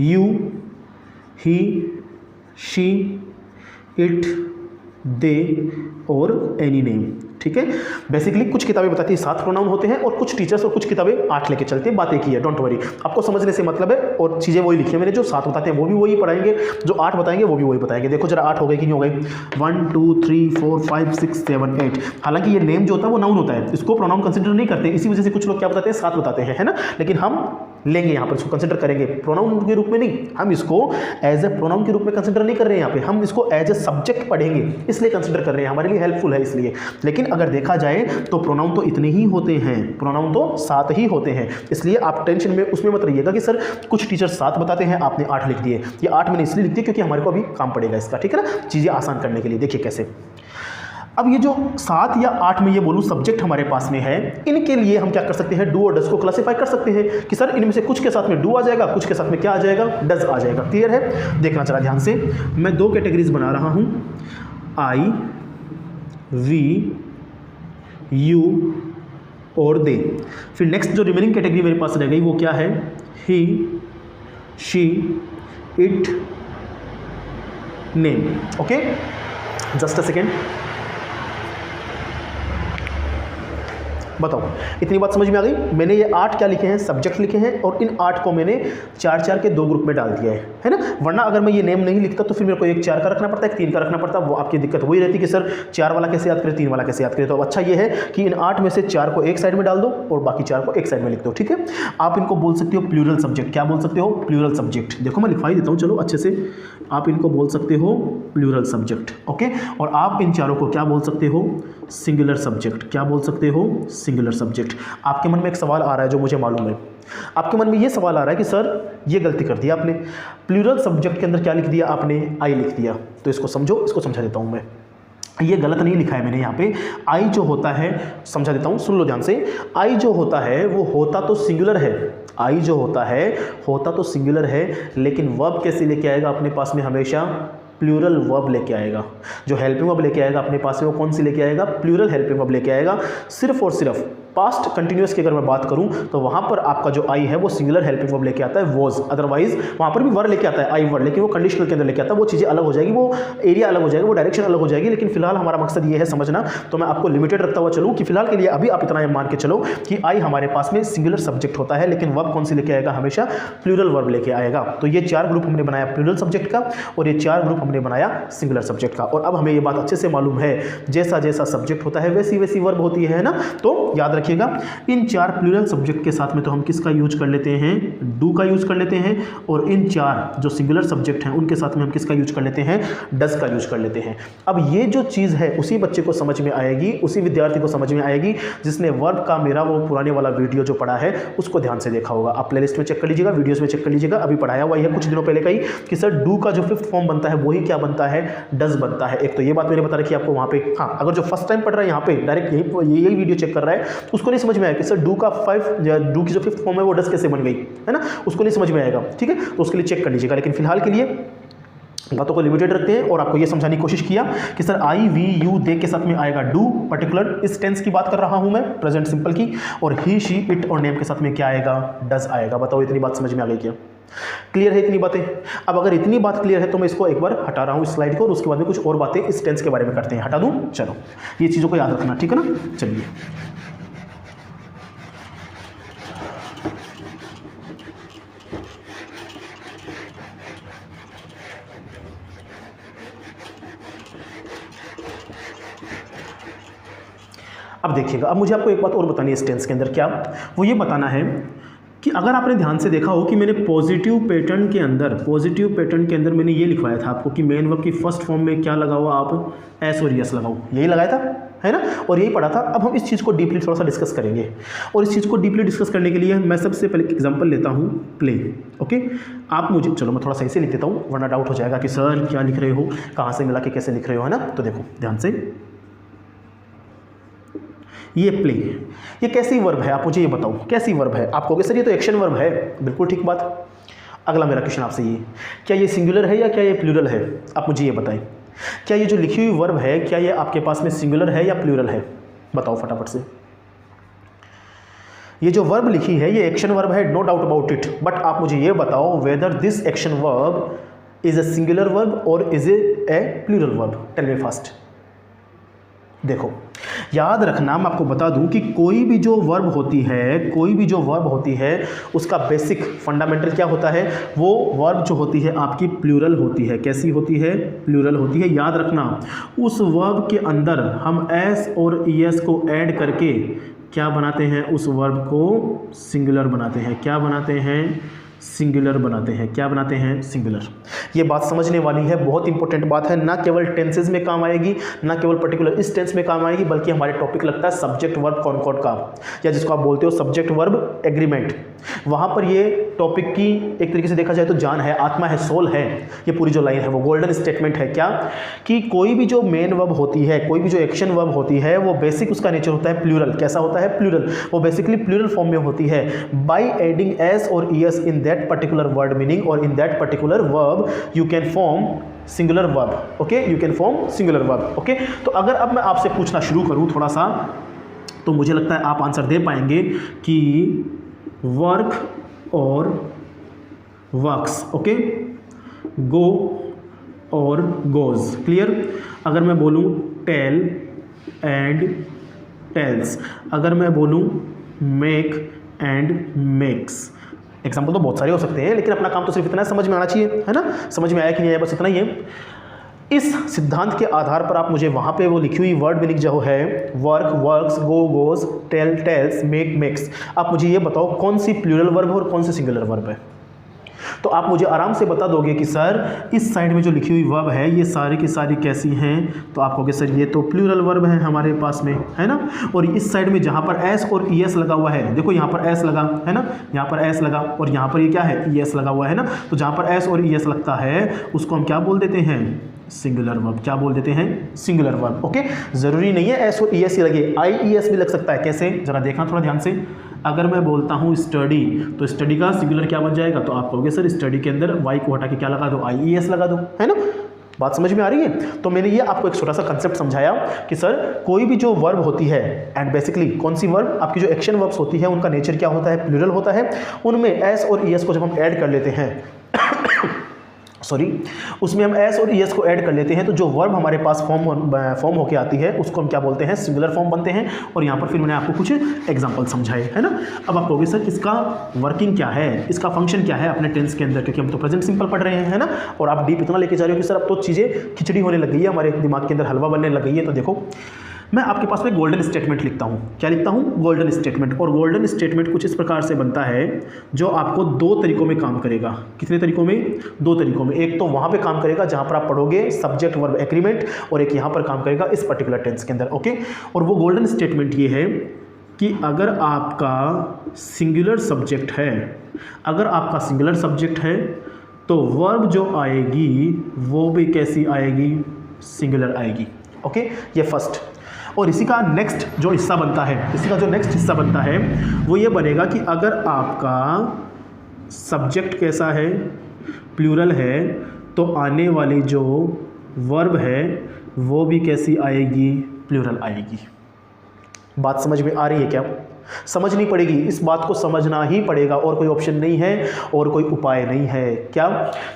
you, he, she, it, they और एनी नेम। ठीक है, बेसिकली कुछ किताबें बताती है 7 प्रोनाउन होते हैं और कुछ टीचर्स और कुछ किताबें 8 लेके चलते हैं। बातें की है, डोंट वरी, आपको समझने से मतलब है और चीज़ें वही लिखी है मैंने। जो 7 बताते हैं वो भी वही पढ़ाएंगे, जो 8 बताएंगे वो भी वही बताएंगे। देखो जरा 8 हो गए कि नहीं हो गए? 1 2 3 4 5 6 7 8। हालांकि ये नेम जो होता है वो नाउन होता है, इसको प्रोनाउन कंसिडर नहीं करते, इसी वजह से कुछ लोग क्या बताते हैं 7 बताते हैं, है ना। लेकिन हम लेंगे यहाँ पर, इसको कंसिडर करेंगे प्रोनाउन के रूप में नहीं, हम इसको एज ए प्रोनाउन के रूप में कंसिडर नहीं कर रहे हैं यहाँ पे, हम इसको एज ए सब्जेक्ट पढ़ेंगे इसलिए कंसिडर कर रहे हैं, हमारे लिए हेल्पफुल है इसलिए। लेकिन अगर देखा जाए तो प्रोनाउन तो इतने ही होते हैं, प्रोनाउन तो 7 ही होते हैं, इसलिए आप टेंशन में उसमें मत रहिएगा कि सर कुछ टीचर 7 बताते हैं आपने 8 लिख दिए। ये 8 मैंने इसलिए लिख दिए क्योंकि हमारे को अभी काम पड़ेगा इसका, ठीक है ना, चीज़ें आसान करने के लिए। देखिए कैसे, अब ये जो 7 या 8 में ये बोलूँ सब्जेक्ट हमारे पास में है, इनके लिए हम क्या कर सकते हैं, डू और डज को क्लासिफाई कर सकते हैं कि सर इनमें से कुछ के साथ में डू आ जाएगा, कुछ के साथ में क्या आ जाएगा, डज आ जाएगा। क्लियर है? देखना चला ध्यान से, मैं 2 कैटेगरीज बना रहा हूँ, आई, वी, यू और दे। फिर नेक्स्ट जो रिमेनिंग कैटेगरी मेरे पास रह गई वो क्या है, he, she, it, name. Okay, just a second, बताओ इतनी बात समझ में आ गई? मैंने ये 8 क्या लिखे हैं, सब्जेक्ट लिखे हैं, और इन 8 को मैंने 4-4 के 2 ग्रुप में डाल दिया है ना। वरना अगर मैं ये नेम नहीं लिखता तो फिर मेरे को एक 4 का रखना पड़ता है, एक 3 का रखना पड़ता, वो आपकी दिक्कत वही रहती कि सर 4 वाला कैसे याद करें, 3 वाला कैसे याद करें। तो अच्छा ये है कि इन 8 में से 4 को एक साइड में डाल दो और बाकी 4 को एक साइड में लिख दो, ठीक है। आप इनको बोल सकते हो प्लूरल सब्जेक्ट। क्या बोल सकते हो? Plural subject. देखो मैं लिखवा ही देता हूँ, चलो अच्छे से, आप इनको बोल सकते हो प्लूरल सब्जेक्ट, ओके। और आप इन चारों को क्या बोल सकते हो, सिंगुलर सब्जेक्ट। क्या बोल सकते हो? Singular subject. आपके मन में एक सवाल आ रहा है जो मुझे मालूम है, आपके मन में ये सवाल आ रहा है कि सर ये गलती कर दिया आपने, प्लूरल सब्जेक्ट के अंदर क्या लिख दिया आपने, आई लिख दिया। तो इसको समझो, इसको समझा देता हूं मैं, ये गलत नहीं लिखा है मैंने यहाँ पे। आई जो होता है, समझा देता हूँ, सुन लो ध्यान से। आई जो होता है वो होता तो सिंगुलर है, आई जो होता है होता तो सिंगुलर है, लेकिन वर्ब कैसे लेके आएगा अपने पास में, हमेशा प्लूरल वर्ब लेके आएगा। जो हेल्पिंग वर्ब लेके आएगा अपने पास में वो कौन सी लेके आएगा, प्लूरल हेल्पिंग वर्ब लेके आएगा। सिर्फ और सिर्फ पास्ट कंटिन्यूअस की अगर मैं बात करूं तो वहां पर आपका जो आई है वो सिंगुलर हेल्पिंग वर्ब लेके आता है वॉज, अदरवाइज वहां पर भी वर्ब लेके आता है आई वर्ड, लेकिन वो कंडीशनल के अंदर लेके आता है, वो चीजें अलग हो जाएगी, वो एरिया अलग हो जाएगा, वो डायरेक्शन अलग हो जाएगी। लेकिन फिलहाल हमारा मकसद ये है समझना, तो मैं आपको लिमिटेड रखता हुआ चलूं कि फिलहाल के लिए अभी आप इतना मान के चलो कि आई हमारे पास में सिंगुलर सब्जेक्ट होता है, लेकिन वर्ब कौन सी लेके आएगा, हमेशा प्लूरल वर्ब लेके आएगा। तो ये 4 ग्रुप हमने बनाया प्लूरल सब्जेक्ट का और ये 4 ग्रुप हमने बनाया सिंगुलर सब्जेक्ट का। और अब हमें ये बात अच्छे से मालूम है, जैसा जैसा सब्जेक्ट होता है वैसी वैसी वर्ब होती है ना। तो याद रखिएगा इन 4 प्लूरल सब्जेक्ट के साथ में तो हम किसका यूज कर लेते हैं, डू का यूज कर लेते हैं, और इन 4 जो सिंगुलर सब्जेक्ट हैं उनके साथ में हम किसका यूज कर लेते हैं, डज का यूज कर लेते हैं। अब ये जो चीज़ है उसी बच्चे को समझ में आएगी, उसी विद्यार्थी को समझ में आएगी जिसने वर्ब का मेरा वो पुराने वाला वीडियो जो पढ़ा है उसको ध्यान से देखा होगा। आप प्लेलिस्ट में चेक कर लीजिएगा, वीडियोस में चेक कर लीजिएगा, अभी पढ़ाया हुआ है कुछ दिनों पहले का ही कि सर डू का जो 5th फॉर्म बनता है वही क्या बनता है, डज बनता है। एक तो ये बात मैंने बता रखी आपको वहाँ पे। हाँ, अगर जो फर्स्ट टाइम पढ़ रहा है यहाँ पे डायरेक्ट यही वीडियो चेक कर रहा है उसको नहीं समझ में आएगा कि सर डू का डू की जो 5th फॉर्म है वो डज कैसे बन गई, है ना, उसको नहीं समझ में आएगा। ठीक है, तो उसके लिए चेक कर लीजिएगा। लेकिन फिलहाल के लिए बातों को लिमिटेड रखते हैं और आपको यह समझाने की कोशिश किया कि sir I we you they के साथ में आएगा डू, पर्टिकुलर इस टेंस की बात कर रहा हूं मैं, प्रेजेंट सिंपल की, और ही शी इट और नेम के साथ में क्या आएगा, डज आएगा। बताओ इतनी बात समझ में आ गई क्या, क्लियर है इतनी बातें? अब अगर इतनी बात क्लियर है तो मैं इसको एक बार हटा रहा हूं इस स्लाइड को और उसके बाद में कुछ और बातें इस टेंस के बारे में करते हैं। हटा दूं, चलो ये चीज़ों को याद रखना, ठीक है ना। चलिए अब देखिएगा, अब मुझे आपको एक बात और बतानी है इस टेंस के अंदर, क्या वो ये बताना है कि अगर आपने ध्यान से देखा हो कि मैंने पॉजिटिव पैटर्न के अंदर मैंने ये लिखवाया था आपको कि मेन वर्ब की फर्स्ट फॉर्म में क्या लगा हुआ, आप एस और यस लगाओ, यही लगाया था, है ना, और यही पढ़ा था। अब हम इस चीज़ को डीपली थोड़ा सा डिस्कस करेंगे और इस चीज़ को डीपली डिस्कस करने के लिए मैं सबसे पहले एग्जांपल लेता हूँ प्ले। ओके, आप मुझे, चलो मैं थोड़ा सही से लिख देता हूँ वरना डाउट हो जाएगा कि सर क्या लिख रहे हो, कहाँ से मिला के कैसे लिख रहे हो, है ना। तो देखो ध्यान से, ये प्ले, ये कैसी वर्ब है, आप मुझे ये बताओ कैसी वर्ब है। आप कहोगे सर ये तो एक्शन वर्ब है, बिल्कुल ठीक बात। अगला मेरा क्वेश्चन आपसे ये, क्या ये सिंगुलर है या क्या ये प्लूरल है, आप मुझे ये बताएं। क्या ये जो लिखी हुई वर्ब है क्या ये आपके पास में सिंगुलर है या प्लूरल है, बताओ फटाफट से। ये जो वर्ब लिखी है ये एक्शन वर्ब है, no doubt about it, but आप मुझे ये बताओ whether this action verb is a singular verb और is a plural verb, tell me fast. देखो याद रखना, मैं आपको बता दूं कि कोई भी जो वर्ब होती है उसका बेसिक फंडामेंटल क्या होता है, वो वर्ब जो होती है आपकी प्लूरल होती है। कैसी होती है, प्लूरल होती है। याद रखना उस वर्ब के अंदर हम एस और ईएस को ऐड करके क्या बनाते हैं, उस वर्ब को सिंगुलर बनाते हैं। क्या बनाते हैं, सिंगुलर बनाते हैं। क्या बनाते हैं, सिंगुलर। ये बात समझने वाली है, बहुत इंपॉर्टेंट बात है, ना केवल टेंसेज में काम आएगी, ना केवल पर्टिकुलर इस टेंस में काम आएगी, बल्कि हमारे टॉपिक लगता है सब्जेक्ट वर्ब कॉनकॉर्ड का, या जिसको आप बोलते हो सब्जेक्ट वर्ब एग्रीमेंट। वहाँ पर ये टॉपिक की एक तरीके से देखा जाए तो जान है, आत्मा है, सोल है। ये पूरी जो लाइन है वो गोल्डन स्टेटमेंट है, क्या कि कोई भी जो मेन वर्ब होती है, कोई भी जो एक्शन वर्ब होती है, वो बेसिक उसका नेचर होता है प्लूरल। कैसा होता है, प्लूरल। वो बेसिकली प्लूरल फॉर्म में होती है। बाई एडिंग एस और ES in that particular word meaning or in that particular verb you can form singular verb. Okay, you can form singular verb. Okay, तो अगर अब मैं आपसे पूछना शुरू करूं थोड़ा सा, तो मुझे लगता है आप आंसर दे पाएंगे कि वर्क और वर्क्स, ओके, गो और गोज। क्लियर। अगर मैं बोलूं टेल एंड टेल्स, अगर मैं बोलूं मेक एंड मेक्स, एग्जाम्पल तो बहुत सारे हो सकते हैं, लेकिन अपना काम तो सिर्फ इतना समझ में आना चाहिए, है ना। समझ में आया कि नहीं आया, बस इतना ही है। इस सिद्धांत के आधार पर आप मुझे वहाँ पे वो लिखी हुई वर्ड मीनिंग जो है work works, go goes, tell tells, make makes, आप मुझे ये बताओ कौन सी प्लूरल वर्ब है और कौन सी सिंगुलर वर्ब है। तो आप मुझे आराम से बता दोगे कि सर इस साइड में जो लिखी हुई वर्ब है ये सारी की सारी कैसी हैं, तो आप कहोगे सर ये तो प्लूरल वर्ब है हमारे पास में, है ना। और इस साइड में जहाँ पर एस और ईएस लगा हुआ है, देखो यहाँ पर एस लगा है ना, यहाँ पर एस लगा, और यहाँ पर ये क्या है, ईएस लगा हुआ है ना। तो जहाँ पर एस और ईएस लगता है उसको हम क्या बोल देते हैं, सिंगुलर वर्ब। क्या बोल देते हैं, सिंगुलर वर्ब। ओके, जरूरी नहीं है एस और ईएस ही लगे, आई ईएस भी लग सकता है। कैसे, जरा देखना थोड़ा ध्यान से। अगर मैं बोलता हूँ स्टडी, तो स्टडी का सिंगुलर क्या बन जाएगा, तो आप कहोगे सर स्टडी के अंदर वाई को हटा के क्या लगा दो, आई ईएस लगा दो, है ना। बात समझ में आ रही है? तो मैंने ये आपको एक छोटा सा कंसेप्ट समझाया कि सर कोई भी जो वर्ब होती है, एंड बेसिकली कौन सी वर्ब, आपकी जो एक्शन वर्ब्स होती है उनका नेचर क्या होता है, प्लूरल होता है। उनमें एस और ईएस को जब हम ऐड कर लेते हैं सॉरी, उसमें हम एस और ईएस को ऐड कर लेते हैं तो जो वर्ब हमारे पास फॉर्म होके आती है उसको हम क्या बोलते हैं, सिंगुलर फॉर्म बनते हैं। और यहाँ पर फिर मैंने आपको कुछ एग्जांपल समझाए, है ना। अब आप कहोगे सर इसका वर्किंग क्या है, इसका फंक्शन क्या है अपने टेंस के अंदर, क्योंकि हम तो प्रेजेंट सिंपल पढ़ रहे हैं, है ना। और आप डीप इतना लेके जा रहे हो कि सर अब तो चीज़ें खिचड़ी होने लग गई है, हमारे दिमाग के अंदर हलवा बनने लग गई है। तो देखो मैं आपके पास में गोल्डन स्टेटमेंट लिखता हूँ। क्या लिखता हूँ? Golden statement. और गोल्डन स्टेटमेंट कुछ इस प्रकार से बनता है जो आपको दो तरीकों में काम करेगा। कितने तरीकों में? दो तरीकों में। एक तो वहाँ पे काम करेगा जहाँ पर आप पढ़ोगे सब्जेक्ट वर्ब एग्रीमेंट, और एक यहाँ पर काम करेगा इस पर्टिकुलर टेंस के अंदर, ओके। और वो गोल्डन स्टेटमेंट ये है कि अगर आपका सिंगुलर सब्जेक्ट है, अगर आपका सिंगुलर सब्जेक्ट है तो वर्ब जो आएगी वो भी कैसी आएगी, सिंगुलर आएगी, ओके। ये फर्स्ट। और इसी का नेक्स्ट जो हिस्सा बनता है, इसी का जो नेक्स्ट हिस्सा बनता है वो ये बनेगा कि अगर आपका सब्जेक्ट कैसा है, प्लूरल है, तो आने वाली जो वर्ब है वो भी कैसी आएगी, प्लूरल आएगी। बात समझ में आ रही है क्या? समझनी पड़ेगी, इस बात को समझना ही पड़ेगा, और कोई ऑप्शन नहीं है और कोई उपाय नहीं है। क्या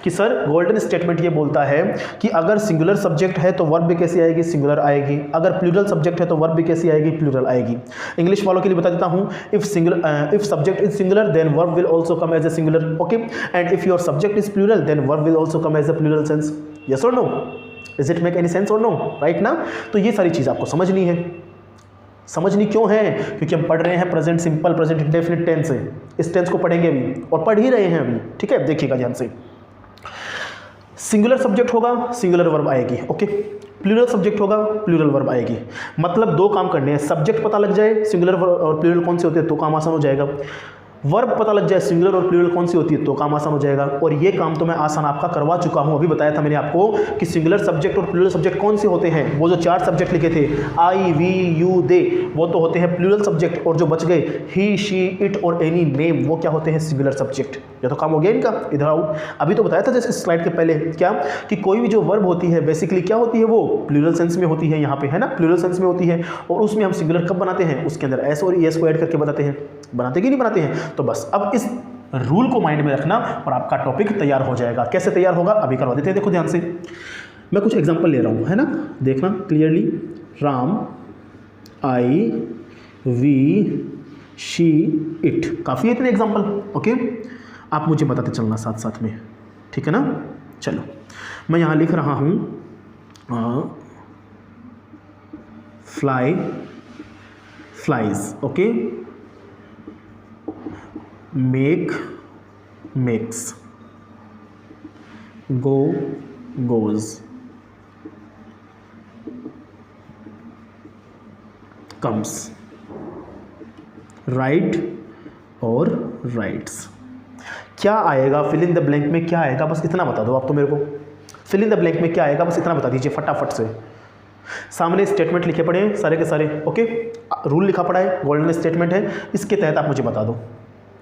कि सर गोल्डन स्टेटमेंट ये बोलता है कि अगर सिंगुलर सब्जेक्ट है तो वर्ब भी कैसी आएगी, सिंगुलर आएगी। अगर प्लूरल सब्जेक्ट है तो वर्ब भी कैसी आएगी, प्लूरल आएगी। इंग्लिश वालों के लिए बता देता हूँ, if subject is singular then verb will also come as a singular, okay. And if your subject is plural then verb will also come as a plural sense. Yes और no? Is it make any sense और no? Right ना। तो ये सारी चीज़ आपको समझनी है। समझनी क्यों है? क्योंकि हम पढ़ रहे हैं present simple, present indefinite tense है। इस टेंस को पढ़ेंगे अभी और पढ़ ही रहे हैं अभी, ठीक है। देखिएगा ध्यान से, सिंगुलर सब्जेक्ट होगा, सिंगुलर वर्ब आएगी, ओके। प्लूरल सब्जेक्ट होगा, प्लूरल वर्ब आएगी। मतलब दो काम करने हैं, सब्जेक्ट पता लग जाए सिंगुलर और प्लूरल कौन से होते हैं तो काम आसान हो जाएगा। वर्ब पता लग जाए सिंगुलर और प्लूरल कौन सी होती है तो काम आसान हो जाएगा। और ये काम तो मैं आसान आपका करवा चुका हूँ, अभी बताया था मैंने आपको कि सिंगुलर सब्जेक्ट और प्लूरल सब्जेक्ट कौन से होते हैं। वो जो 4 सब्जेक्ट लिखे थे, आई, वी, यू, दे, वो तो होते हैं प्लूरल सब्जेक्ट, और जो बच गए ही, शी, इट और एनी नेम, वो क्या होते हैं, सिंगुलर सब्जेक्ट। ये तो काम हो गया इनका। इधर आओ, अभी तो बताया था जैसे स्लाइड के पहले क्या कि कोई भी जो वर्ब होती है बेसिकली क्या होती है, वो प्लूरल सेंस में होती है, यहाँ पे है ना, प्लूरल सेंस में होती है। और उसमें हम सिंगुलर कब बनाते हैं, उसके अंदर एस और ईएस को ऐड करके बनाते हैं। बनाते कि नहीं बनाते हैं? तो बस अब इस रूल को माइंड में रखना और आपका टॉपिक तैयार हो जाएगा। कैसे तैयार होगा अभी करवा देते हैं। देखो ध्यान से, मैं कुछ एग्जांपल ले रहा हूँ, है ना, देखना clearly. Ram, I, we, she, it, काफ़ी है इतने एग्जांपल, ओके। आप मुझे बताते चलना साथ साथ में, ठीक है ना। चलो मैं यहाँ लिख रहा हूँ fly, flies, okay. Make, makes, go, goes, comes, write और राइट्स। क्या आएगा फिल इन द ब्लैंक में, क्या आएगा बस इतना बता दो आप तो मेरे को। फिल इन द ब्लैंक में क्या आएगा बस इतना बता दीजिए फटाफट से। सामने स्टेटमेंट लिखे पड़े हैं सारे के सारे, ओके। रूल लिखा पड़ा है, गोल्डन स्टेटमेंट है, इसके तहत आप मुझे बता दो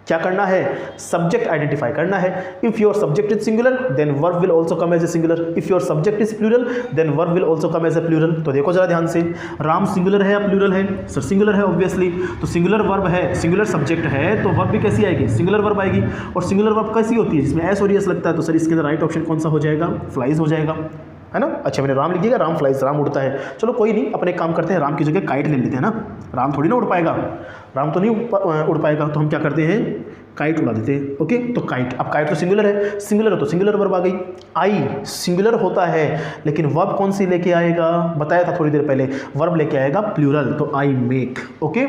क्या करना है। सब्जेक्ट आइडेंटिफाई करना है। If your subject is singular then verb will also come as a singular. If your subject is plural then verb will also come as a plural. तो देखो जरा ध्यान से, राम सिंगुलर है या प्लूरल है? सर सिंगुलर है ऑब्वियसली। तो सिंगुलर वर्ब है, सिंगुलर सब्जेक्ट है, तो वर्ब भी कैसी आएगी, सिंगुलर वर्ब आएगी। और सिंगुलर वर्ब कैसी होती है, जिसमें एस और एस लगता है। तो सर इसके अंदर राइट ऑप्शन कौन सा हो जाएगा, फ्लाइज हो जाएगा, है ना। अच्छा मैंने राम लिखिएगा, राम फ्लाइज, राम उड़ता है। चलो कोई नहीं, अपने काम करते हैं, राम की जगह काइट ले लेते हैं ना। राम थोड़ी ना उड़ पाएगा, राम तो नहीं उड़ पाएगा, तो हम क्या करते हैं, काइट उड़ा देते हैं, ओके। तो काइट, अब काइट तो सिंगुलर है, सिंगुलर है तो सिंगुलर वर्ब आ गई। आई सिंगुलर होता है लेकिन वर्ब कौन सी लेके आएगा, बताया था थोड़ी देर पहले, वर्ब लेके आएगा प्लूरल, तो I make, okay.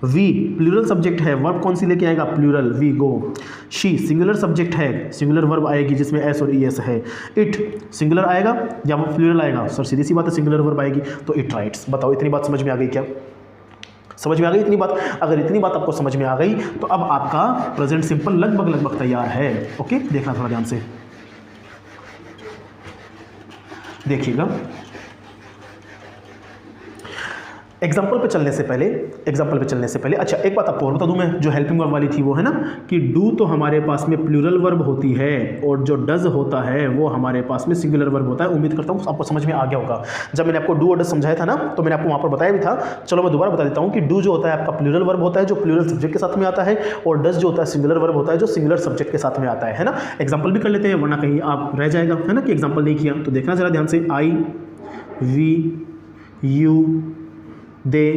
We plural subject है, वर्ब कौन सी लेके आएगा, plural, we go. She singular subject है, सिंगुलर वर्ब आएगी जिसमें एस और ई एस है। इट सिंगुलर आएगा या वो प्लूरल आएगा, सर सीधी सी बात है सिंगुलर वर्ब आएगी, तो इट राइट्स। बताओ इतनी बात समझ में आ गई क्या? समझ में आ गई इतनी बात? अगर इतनी बात आपको समझ में आ गई तो अब आपका प्रेजेंट सिंपल लगभग तैयार है, ओके। देखना थोड़ा ध्यान से, देखिएगा। एग्जाम्पल पे चलने से पहले अच्छा एक बात आपको और बता दूं मैं, जो हेल्पिंग वर्ब वाली थी वो है ना कि डू तो हमारे पास में प्लूरल वर्ब होती है और जो डज होता है वो हमारे पास में सिंगुलर वर्ब होता है। उम्मीद करता हूँ आपको समझ में आ गया होगा। जब मैंने आपको डू और डज समझाया था ना तो मैंने आपको वहाँ पर बताया भी था। चलो मैं दोबारा बता देता हूँ कि डू जो होता है आपका प्लूरल वर्ब होता है जो प्लूरल सब्जेक्ट के साथ में आता है, और डज जो होता है सिंगुलर वर्ब होता है जो सिंगुलर सब्जेक्ट के साथ में आता है ना। एग्जाम्पल भी कर लेते हैं वरना कहीं आप रह जाएगा है ना कि एग्जाम्पल नहीं किया। तो देखना जरा ध्यान से, I, we, you, they,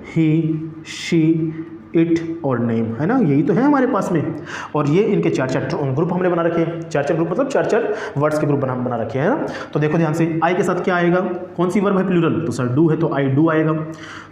he, she, it और नेम, है ना, यही तो है हमारे पास में। और ये इनके चार ग्रुप हमने बना रखे हैं, चार ग्रुप मतलब चार वर्ड्स के ग्रुप बना रखे हैं ना। तो देखो ध्यान से, आई के साथ क्या आएगा, कौन सी वर्ब है प्लूरल, तो सर डू है तो आई डू आएगा।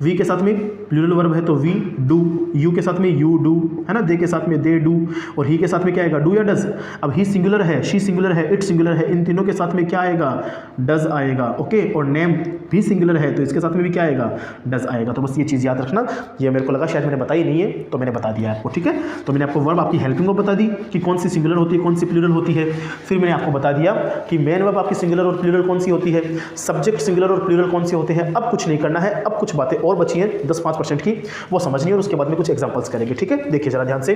वी के साथ में प्लूरल वर्ब है तो वी डू, यू के साथ में यू डू, है ना, दे के साथ में दे डू, और ही के साथ में क्या आएगा, डू या डज। अब ही सिंगुलर है, शी सिंगुलर है, इट सिंगुलर है, इन तीनों के साथ में क्या आएगा, डज आएगा। ओके, और नेम भी सिंगुलर है तो इसके साथ में भी क्या आएगा, डज आएगा। तो बस ये चीज़ याद रखना, ये मेरे को लगा शायद मैंने बताई नहीं है तो मैंने बता दिया आपको, ठीक है। तो मैंने आपको वर्ब आपकी हेल्पिंग वर्ब बता दी कि कौन सी सिंगुलर होती है कौन सी प्लूरल होती है। फिर मैंने आपको बता दिया कि मेन वर्ब आपकी सिंगुलर और प्लूरल कौन सी होती है, सब्जेक्ट सिंगुलर और प्लूरल कौन से होते हैं। अब कुछ नहीं करना है, अब कुछ बातें और बची हैं 10-5% की, वो समझनी है और उसके बाद में कुछ एग्जाम्पल्स करेंगे, ठीक है। देखिए जरा ध्यान से,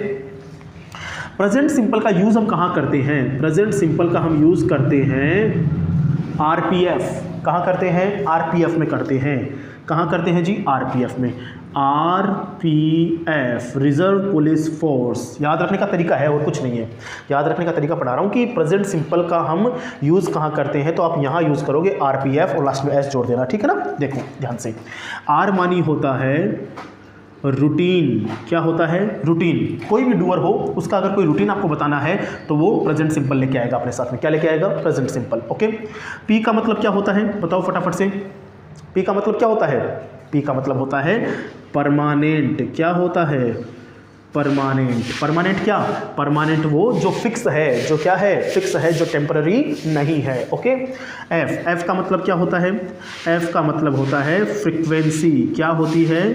प्रेजेंट सिंपल का यूज़ हम कहाँ करते हैं, प्रेजेंट सिंपल का हम यूज़ करते हैं आरपीएफ। कहाँ करते हैं, आरपीएफ में करते हैं। कहाँ करते हैं जी, आरपीएफ में। RPF, reserve police force. याद रखने का तरीका है और कुछ नहीं है, याद रखने का तरीका पढ़ा रहा हूँ कि प्रेजेंट सिंपल का हम यूज़ कहाँ करते हैं, तो आप यहाँ यूज़ करोगे आरपीएफ और लास्ट में एस जोड़ देना, ठीक है ना। देखो ध्यान से, आर मानी होता है रूटीन। क्या होता है, रूटीन। कोई भी डूअर हो उसका अगर कोई रूटीन आपको बताना है तो वो प्रेजेंट सिंपल लेके आएगा अपने साथ में। क्या लेके आएगा, प्रेजेंट सिंपल। ओके, पी का मतलब क्या होता है, बताओ फटाफट से। पी का मतलब क्या होता है, पी का मतलब होता है परमानेंट। क्या होता है, परमानेंट। परमानेंट क्या, परमानेंट वो जो फिक्स है, जो क्या है, फिक्स है, जो टेम्पररी नहीं है। ओके, एफ, एफ का मतलब क्या होता है, एफ का मतलब होता है फ्रीक्वेंसी। क्या होती है,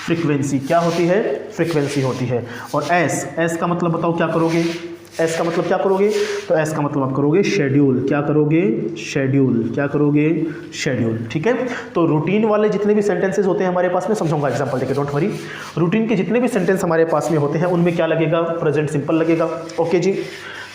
फ्रीक्वेंसी। क्या होती है, फ्रीक्वेंसी होती है। और एस, एस का मतलब बताओ क्या करोगे, एस का मतलब क्या करोगे, तो एस का मतलब आप करोगे शेड्यूल। क्या करोगे, शेड्यूल। क्या करोगे, शेड्यूल, ठीक है। तो रूटीन वाले जितने भी सेंटेंसेस होते हैं हमारे पास में, समझाऊंगा एग्जांपल देके, डोंट वरी। रूटीन के जितने भी सेंटेंस हमारे पास में होते हैं उनमें क्या लगेगा, प्रेजेंट सिंपल लगेगा। ओके जी।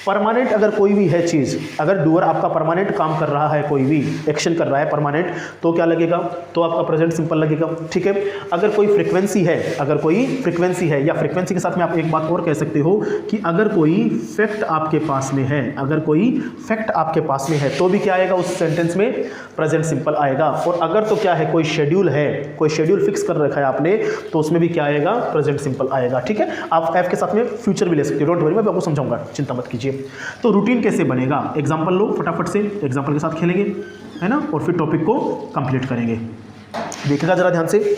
परमानेंट अगर कोई भी है चीज़, अगर डूअर आपका परमानेंट काम कर रहा है, कोई भी एक्शन कर रहा है परमानेंट, तो क्या लगेगा, तो आपका प्रेजेंट सिंपल लगेगा, ठीक है। अगर कोई फ्रीक्वेंसी है, अगर कोई फ्रीक्वेंसी है, या फ्रीक्वेंसी के साथ में आप एक बात और कह सकते हो कि अगर कोई फैक्ट आपके पास में है, अगर कोई फैक्ट आपके पास में है तो भी क्या आएगा उस सेंटेंस में, प्रेजेंट सिंपल आएगा। और अगर तो क्या है, कोई शेड्यूल है, कोई शेड्यूल फिक्स कर रखा है आपने, तो उसमें भी क्या आएगा, प्रेजेंट सिंपल आएगा, ठीक है। आप एफ के साथ में फ्यूचर भी ले सकते हो, डोंट वरी, मैं आपको समझाऊंगा, चिंता मत कीजिए। तो रूटीन कैसे बनेगा, एग्जांपल लो फटाफट से, एग्जांपल के साथ खेलेंगे, है ना, और फिर टॉपिक को कंप्लीट करेंगे। देखिएगा जरा ध्यान से,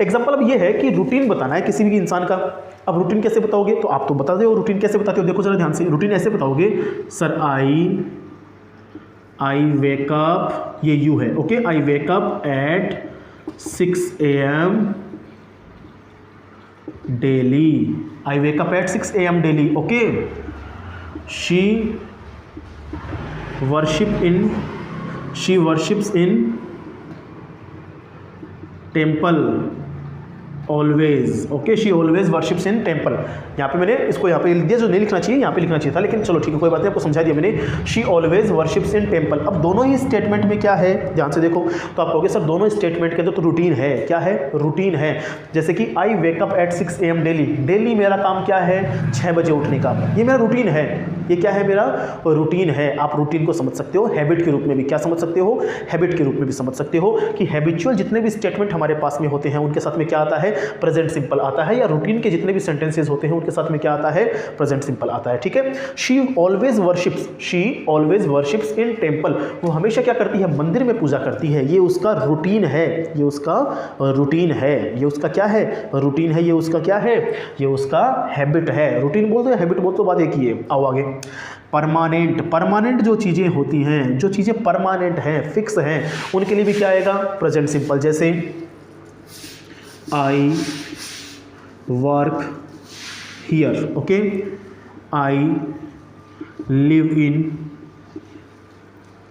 एग्जांपल अब ये है कि रूटीन बताना है किसी भी इंसान का। अब रूटीन कैसे बताओगे, तो आप तो बता दो रूटीन कैसे बताते हो। देखो जरा ध्यान से, रूटीन ऐसे बताओगे, सर आई वेक अप, ये यू है, okay, I wake up at 6 AM daily. I wake up at 6 AM daily, okay. she worships in temple always. Okay, she always worships in temple. यहाँ पे मैंने इसको यहाँ पे लिख दिया, जो नहीं लिखना चाहिए यहाँ पे लिखना चाहिए था, लेकिन चलो ठीक है कोई बात नहीं, आपको समझा दिया मैंने। She always worships in temple. अब दोनों ही स्टेटमेंट में क्या है, ध्यान से देखो, तो आप कहोगे सर दोनों स्टेटमेंट के अंदर तो रूटीन है। क्या है, रूटीन है। जैसे कि I wake up at 6 AM daily, daily मेरा काम क्या है, 6 बजे उठने का, ये मेरा रूटीन है। ये क्या है, मेरा रूटीन है। आप रूटीन को समझ सकते हो हैबिट के रूप में भी, क्या समझ सकते हो, हैबिट के रूप में भी समझ सकते हो कि हैबिचुअल जितने भी स्टेटमेंट हमारे पास में होते हैं उनके साथ में क्या आता है, प्रेजेंट सिंपल आता है, या रूटीन के जितने भी सेंटेंसेस होते हैं उनके साथ में क्या आता है, प्रेजेंट सिंपल आता है, ठीक है। She always worships in temple, वो हमेशा क्या करती है, मंदिर में पूजा करती है। ये उसका रूटीन है, ये उसका रूटीन है, ये उसका क्या है, रूटीन है, ये उसका क्या है, ये उसका हैबिट है। रूटीन बोल दो या हैबिट बोल दो, बात एक ही है। आओ आगे। परमानेंट, परमानेंट जो चीज़ें होती हैं, जो चीज़ें परमानेंट हैं, फिक्स हैं, उनके लिए भी क्या आएगा, प्रेजेंट सिंपल। जैसे I work here, okay, I live in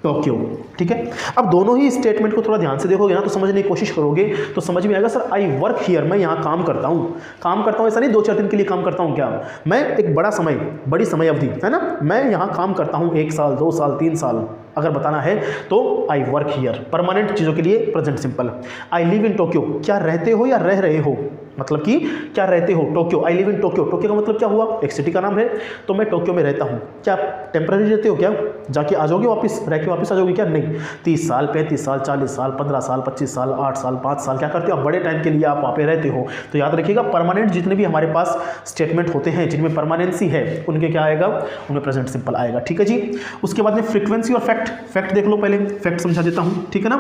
Tokyo. ठीक है, अब दोनों ही स्टेटमेंट को थोड़ा ध्यान से देखोगे ना तो समझने की कोशिश करोगे तो समझ में आएगा, सर आई वर्क हियर, मैं यहाँ काम करता हूँ ऐसा नहीं 2-4 दिन के लिए काम करता हूँ, क्या मैं एक बड़ी समय अवधि है ना, मैं यहाँ काम करता हूँ 1 साल 2 साल 3 साल अगर बताना है तो आई वर्क हियर। परमानेंट चीज़ों के लिए present simple. I live in Tokyo, क्या रहते हो या रह रहे हो, मतलब कि क्या रहते हो। Tokyo, I live in Tokyo, Tokyo का मतलब क्या हुआ, एक सिटी का नाम है, तो मैं टोक्यो में रहता हूँ। क्या टेम्पररी रहते हो, क्या जाके आ जाओगे वापस, रह के वापस आ जाओगे क्या, नहीं। 30 साल 35 साल 40 साल 15 साल 25 साल 8 साल 5 साल क्या करते हो आप, बड़े टाइम के लिए आप वहाँ पे रहते हो। तो याद रखिएगा परमानेंट जितने भी हमारे पास स्टेटमेंट होते हैं जिनमें परमानेंसी है उनके क्या आएगा, उनमें प्रेजेंट सिंपल आएगा। ठीक है जी। उसके बाद में फ्रीक्वेंसी और फैक्ट। फैक्ट देख लो पहले, फैक्ट समझा देता हूँ, ठीक है ना।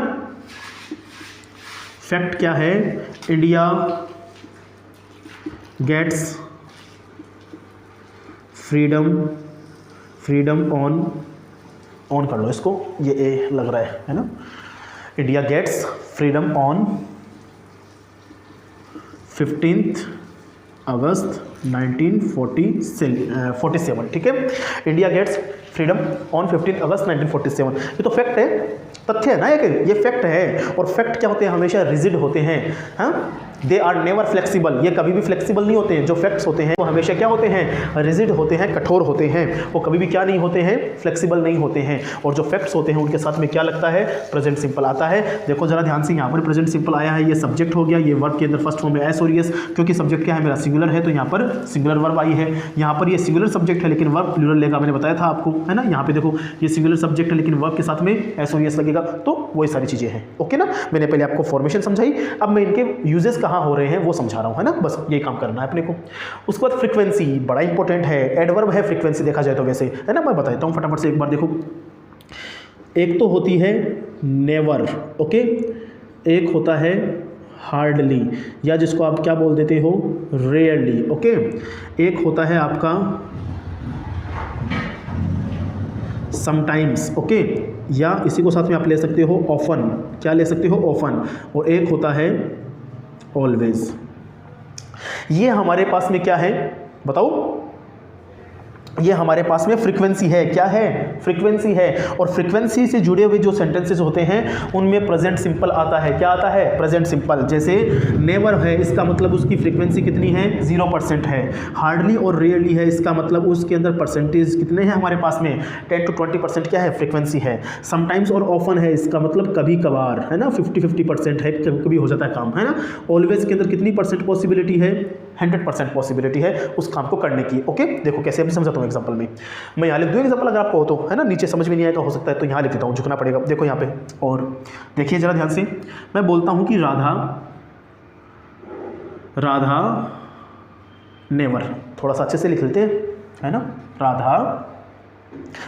फैक्ट क्या है, इंडिया गेट्स फ्रीडम ऑन कर लो इसको, ये ए लग रहा है ना। इंडिया गेट्स फ्रीडम ऑन 15 अगस्त 1947। ठीक है, इंडिया गेट्स फ्रीडम ऑन 15 अगस्त 1947। ये तो फैक्ट है, तथ्य है ना, ये फैक्ट है। और फैक्ट क्या होते हैं, हमेशा रिजिड होते हैं, हाँ, दे आर नेवर फ्लेक्सिबल, ये कभी भी फ्लेक्सिबल नहीं होते हैं। जो फैक्ट्स होते हैं वो हमेशा क्या होते हैं, रिजिड होते हैं, कठोर होते हैं, वो कभी भी क्या नहीं होते हैं, फ्लेक्सिबल नहीं होते हैं। और जो फैक्ट्स होते हैं उनके साथ में क्या लगता है, प्रेजेंट सिंपल आता है। देखो जरा ध्यान से, यहाँ पर प्रेजेंट सिंपल आया है, ये सब्जेक्ट हो गया, ये वर्ब के अंदर फर्स्ट फॉर्म में एस और एस, क्योंकि सब्जेक्ट क्या है मेरा सिंगुलर है, तो यहाँ पर सिंगुलर वर्ब आई है। यहाँ पर ये सिंगुलर सब्जेक्ट है लेकिन वर्ब प्लूरल लेगा, मैंने बताया था आपको, है ना। यहाँ पे देखो ये सिंगुलर सब्जेक्ट है लेकिन वर्ब के साथ में एस और एस लगेगा, तो वही सारी चीज़ें हैं। ओके ना, मैंने पहले आपको फॉर्मेशन समझाई, अब मैं इनके यूजेस कहाँ हो रहे हैं वो समझा रहा हूँ, है ना, बस ये काम करना है अपने को। उसके बाद फ्रीक्वेंसी बड़ा इंपॉर्टेंट है, एडवर्ब है फ्रीक्वेंसी देखा जाए तो वैसे, है ना। मैं बता देता हूँ फटाफट से एक बार, देखो एक तो होती है नेवर, ओके, एक होता है हार्डली, या जिसको आप क्या बोल देते हो, रेयरली, ओके। एक होता है आपका समटाइम्स, ओके, या इसी को साथ में आप ले सकते हो ऑफन, क्या ले सकते हो, ऑफन। और एक होता है ऑलवेज। ये हमारे पास में क्या है बताओ, ये हमारे पास में फ्रीक्वेंसी है, क्या है, फ्रीक्वेंसी है। और फ्रीक्वेंसी से जुड़े हुए जो सेंटेंसेस होते हैं उनमें प्रेजेंट सिंपल आता है, क्या आता है, प्रेजेंट सिंपल। जैसे नेवर है, इसका मतलब उसकी फ्रीक्वेंसी कितनी है, 0% है। हार्डली और रेयरली है, इसका मतलब उसके अंदर परसेंटेज कितने हैं हमारे पास में, 10 to 20% क्या है, फ्रीक्वेंसी है। समटाइम्स और ऑफन है, इसका मतलब कभी कभार, है ना, 50-50% है, कभी कभी हो जाता है काम, है ना। ऑलवेज के अंदर कितनी परसेंट पॉसिबिलिटी है, 100% पॉसिबिलिटी है उस काम को करने की। ओके, देखो कैसे अभी समझाता हूँ एग्जांपल में। मैं यहाँ लिख दूँ एग्जांपल, अगर आपको हो तो, है ना, नीचे समझ में नहीं आएगा हो सकता है तो यहाँ लिख देता हूँ, झुकना पड़ेगा। देखो यहाँ पे, और देखिए जरा ध्यान से, मैं बोलता हूँ कि राधा नेवर, थोड़ा सा अच्छे से लिख लेते हैं, है ना। राधा,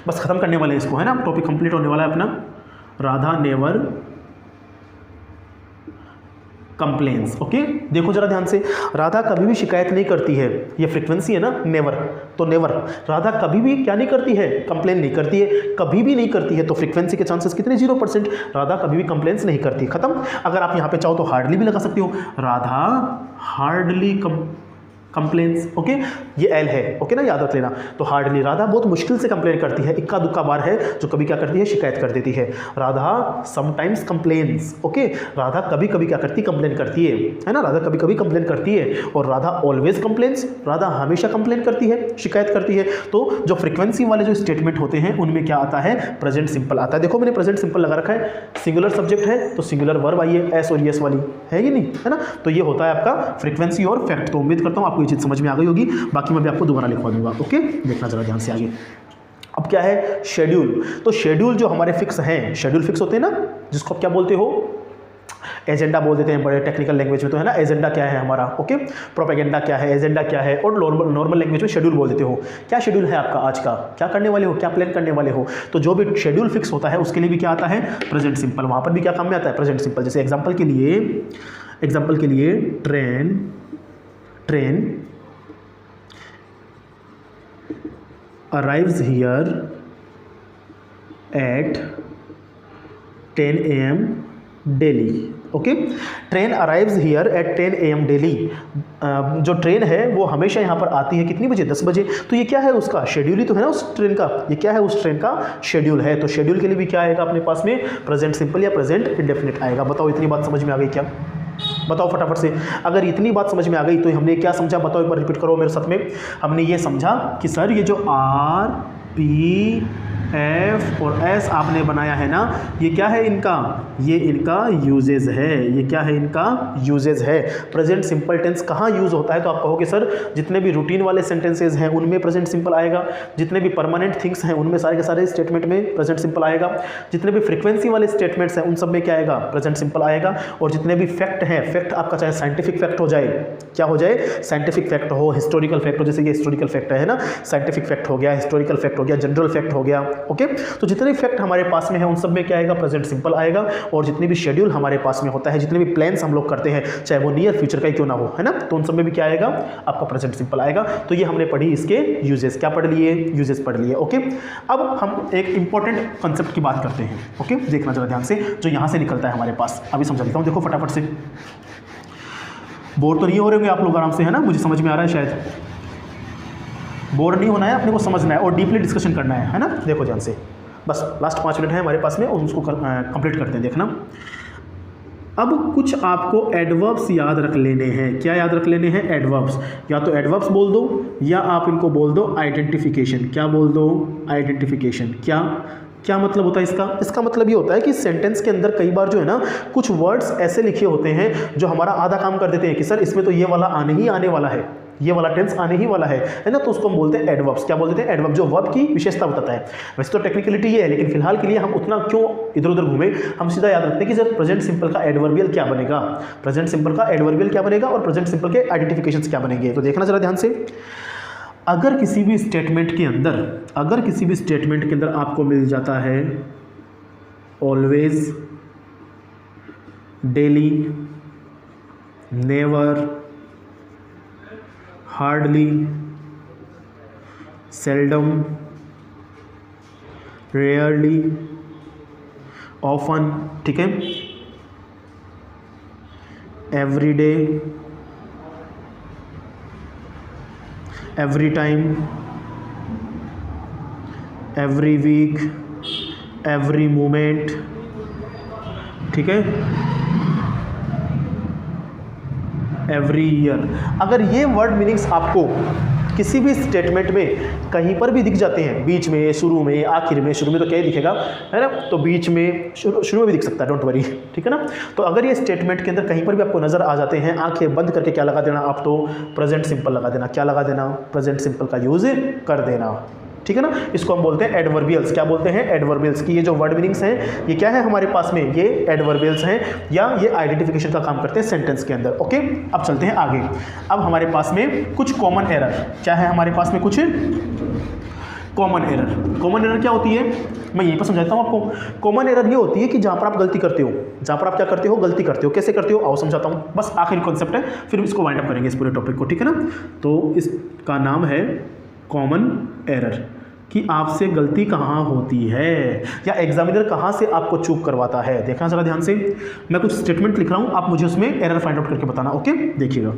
बस खत्म करने वाले इसको, है ना, टॉपिक कंप्लीट होने वाला है अपना। Radha never complains, okay. देखो जरा ध्यान से, राधा कभी भी शिकायत नहीं करती है, ये फ्रीक्वेंसी है ना, नेवर, तो नेवर, राधा कभी भी क्या नहीं करती है, कंप्लेन नहीं करती है, कभी भी नहीं करती है, तो फ्रीक्वेंसी के चांसेस कितने, 0%। राधा कभी भी कंप्लेन्स नहीं करती, खत्म। अगर आप यहाँ पे चाहो तो हार्डली भी लगा सकते हो, राधा हार्डली कंप्लेन्स, ओके, ये एल है, ओके ना, याद रख लेना। तो हार्डली, राधा बहुत मुश्किल से कंप्लेन करती है, इक्का दुक्का बार है जो कभी क्या करती है, शिकायत कर देती है। Radha sometimes complains, okay, Radha कभी कभी क्या करती, कंप्लेन करती है ना, राधा कभी कभी कंप्लेन करती है। और राधा ऑलवेज कंप्लेन्स, राधा हमेशा कंप्लेन करती है, शिकायत करती है। तो जो फ्रीक्वेंसी वाले जो स्टेटमेंट होते हैं उनमें क्या आता है, प्रेजेंट सिंपल आता है। देखो मैंने प्रेजेंट सिंपल लगा रखा है, सिंगुलर सब्जेक्ट है तो सिंगुलर वर्ब आई है, एस और एस वाली है कि नहीं, है ना। तो ये होता है आपका फ्रीक्वेंसी और फैक्ट। तो उम्मीद करता हूँ आपको ये चीज़ समझ में आ गई होगी, बाकी मैं भी आपको दोबारा लिखवा दूंगा, ओके। देखना जरा ध्यान से आगे। अब क्या है, शेड्यूल। तो शेड्यूल जो हमारे फिक्स हैं, शेड्यूल फिक्स होते हैं ना, जिसको आप क्या बोलते हो, एजेंडा बोल देते हैं बड़े टेक्निकल लैंग्वेज में, तो है ना, एजेंडा क्या है हमारा, ओके। प्रोपेगेंडा क्या है, एजेंडा क्या है, और नॉर्मल लैंग्वेज में शेड्यूल बोल देते हो। क्या शेड्यूल है आपका आज का, क्या करने वाले हो, क्या प्लान करने वाले हो। तो जो भी शेड्यूल फिक्स होता है उसके लिए भी क्या आता है, प्रेजेंट सिंपल। वहाँ पर भी क्या काम में आता है, प्रेजेंट सिंपल। जैसे एग्जाम्पल के लिए train arrives here at 10 AM daily, okay. Train arrives here eight 10 AM daily. जो ट्रेन है वो हमेशा यहाँ पर आती है कितनी बजे? 10 बजे। तो ये क्या है उसका शेड्यूल ही तो है ना उस ट्रेन का, ये क्या है उस ट्रेन का शेड्यूल है। तो शेड्यूल के लिए भी क्या आएगा अपने पास में? प्रेजेंट सिंपल या प्रेजेंट इंडेफिनिट आएगा। बताओ इतनी बात समझ में आ गई क्या? बताओ फटाफट से। अगर इतनी बात समझ में आ गई तो हमने क्या समझा? बताओ एक बार रिपीट करो मेरे साथ में। हमने ये समझा कि सर ये जो R, P, F और S आपने बनाया है ना, ये क्या है इनका? ये इनका यूजेज है। ये क्या है? इनका यूजेज है। प्रेजेंट सिंपल टेंस कहाँ यूज़ होता है? तो आप कहोगे सर जितने भी रूटीन वाले सेंटेंसेज हैं उनमें प्रेजेंट सिंपल आएगा, जितने भी परमानेंट थिंग्स हैं उनमें सारे के सारे स्टेटमेंट में प्रेजेंट सिंपल आएगा, जितने भी फ्रीक्वेंसी वाले स्टेटमेंट्स हैं उन सब में क्या आएगा? प्रेजेंट सिंपल आएगा। और जितने भी फैक्ट हैं, फैक्ट आपका चाहे साइंटिफिक फैक्ट हो जाए, क्या हो जाए? साइंटिफिक फैक्ट हो, हिस्टोरिकल फैक्ट हो, जैसे ये हिस्टोरिकल फैक्ट है ना, साइंटिफिक फैक्ट हो गया, हिस्टोरिकल फैक्ट हो गया, जनरल फैक्ट हो गया। ओके, तो जितने भी फैक्ट हमारे पास में है उन सब में क्या आएगा? प्रेजेंट सिंपल आएगा। और जितने भी शेड्यूल हमारे पास में होता है, जितने भी प्लान्स हम लोग करते हैं, चाहे वो नियर फ्यूचर का ही क्यों ना हो, है ना, तो उन सब में भी क्या आएगा? आपका प्रेजेंट सिंपल आएगा। तो ये हमने पढ़ी इसके यूजेस। क्या पढ़ लिए? यूजेस पढ़ लिए। ओके, अब हम एक इंपॉर्टेंट कंसेप्ट की बात करते हैं। ओके, देखना जरा ध्यान से, जो यहाँ से निकलता है हमारे पास। अभी समझा देता हूँ, देखो फटाफट से। बोर तो नहीं हो रहे होंगे आप लोग आराम से, है ना? मुझे समझ में आ रहा है शायद। बोर नहीं होना है, अपने को समझना है और डीपली डिस्कशन करना है ना? देखो ध्यान से, बस लास्ट 5 मिनट है हमारे पास में और उसको कंप्लीट करते हैं। देखना, अब कुछ आपको एडवर्ब्स याद रख लेने हैं। क्या याद रख लेने हैं? एडवर्ब्स। या तो एडवर्ब्स बोल दो या आप इनको बोल दो आइडेंटिफिकेशन। क्या बोल दो? आइडेंटिफिकेशन। क्या मतलब होता है इसका? इसका मतलब ये होता है कि सेंटेंस के अंदर कई बार जो है ना कुछ वर्ड्स ऐसे लिखे होते हैं जो हमारा आधा काम कर देते हैं कि सर इसमें तो ये वाला आने ही आने वाला है, ये वाला टेंस आने ही वाला है ना, तो उसको हम बोलते हैं एडवर्ब्स। क्या बोलते हैं? एडवर्ब, जो वर्ब की विशेषता बताता है। वैसे तो टेक्निकलिटी ये है, लेकिन फिलहाल के लिए हम उतना क्यों इधर उधर घूमे, हम सीधा याद रखते हैं कि सर प्रेजेंट सिंपल का एडवर्बियल क्या बनेगा, प्रेजेंट सिंपल का एडवर्बियल क्या बनेगा और प्रेजेंट सिंपल के आइडेंटिफिकेशंस क्या बनेंगे। तो देखना जरा ध्यान से, अगर किसी भी स्टेटमेंट के अंदर आपको मिल जाता है always, daily, never, hardly, seldom, rarely, often, ठीक है, every day, every time, every week, every moment, ठीक है, एवरी ईयर। अगर ये वर्ड मीनिंग्स आपको किसी भी स्टेटमेंट में कहीं पर भी दिख जाते हैं, बीच में, शुरू में, आखिर में, शुरू में तो क्या ही दिखेगा, है ना, तो बीच में, शुरू में भी दिख सकता है, डोंट वरी, ठीक है ना। तो अगर ये स्टेटमेंट के अंदर कहीं पर भी आपको नजर आ जाते हैं, आंखें बंद करके क्या लगा देना आप? तो प्रेजेंट सिंपल लगा देना। क्या लगा देना? प्रेजेंट सिंपल का यूज कर देना, ठीक है ना। इसको हम बोलते हैं एडवर्बियल्स। क्या बोलते हैं? एडवर्बियल्स की ये जो वर्ड मीनिंग्स हैं ये क्या है हमारे पास में? ये एडवर्बियल्स हैं या ये आइडेंटिफिकेशन का काम करते हैं सेंटेंस के अंदर। ओके, अब चलते हैं आगे। अब हमारे पास में कुछ कॉमन एरर, क्या है हमारे पास में? कुछ कॉमन एरर। कॉमन एरर क्या होती है? मैं यहीं पर समझाता हूँ आपको। कॉमन एरर ये होती है कि जहाँ पर आप गलती करते हो, जहाँ पर आप क्या करते हो? गलती करते हो। कैसे करते हो? आओ समझाता हूँ, बस आखिरी कॉन्सेप्ट है, फिर इसको वाइंड अप करेंगे इस पूरे टॉपिक को, ठीक है ना। तो इसका नाम है कॉमन एरर, कि आपसे गलती कहाँ होती है या एग्जामिनर कहाँ से आपको चूक करवाता है। देखना जरा ध्यान से, मैं कुछ स्टेटमेंट लिख रहा हूँ, आप मुझे उसमें एरर फाइंड आउट करके बताना। ओके, देखिएगा।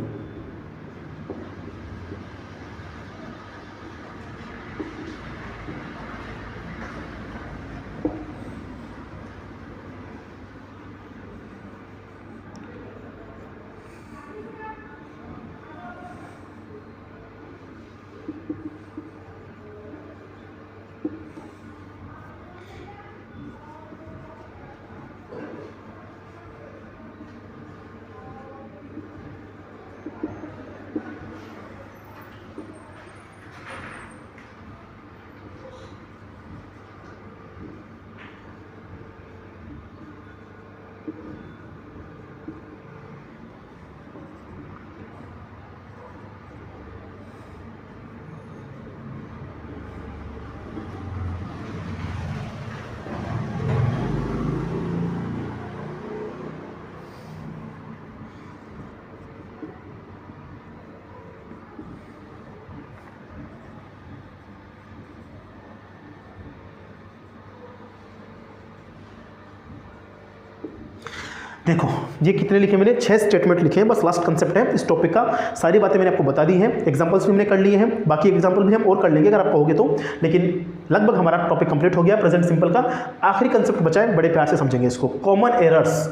देखो ये कितने लिखे मैंने, 6 स्टेटमेंट लिखे हैं, बस लास्ट कंसेप्ट है इस टॉपिक का। सारी बातें मैंने आपको बता दी हैं, एग्जांपल्स भी मैंने कर लिए हैं, बाकी एग्जांपल भी हम और कर लेंगे अगर आप कहोगे तो, लेकिन लगभग हमारा टॉपिक कंप्लीट हो गया प्रेजेंट सिंपल का। आखिरी कंसेप्ट बचा है, बड़े प्यार से समझेंगे इसको, कॉमन एरर्स,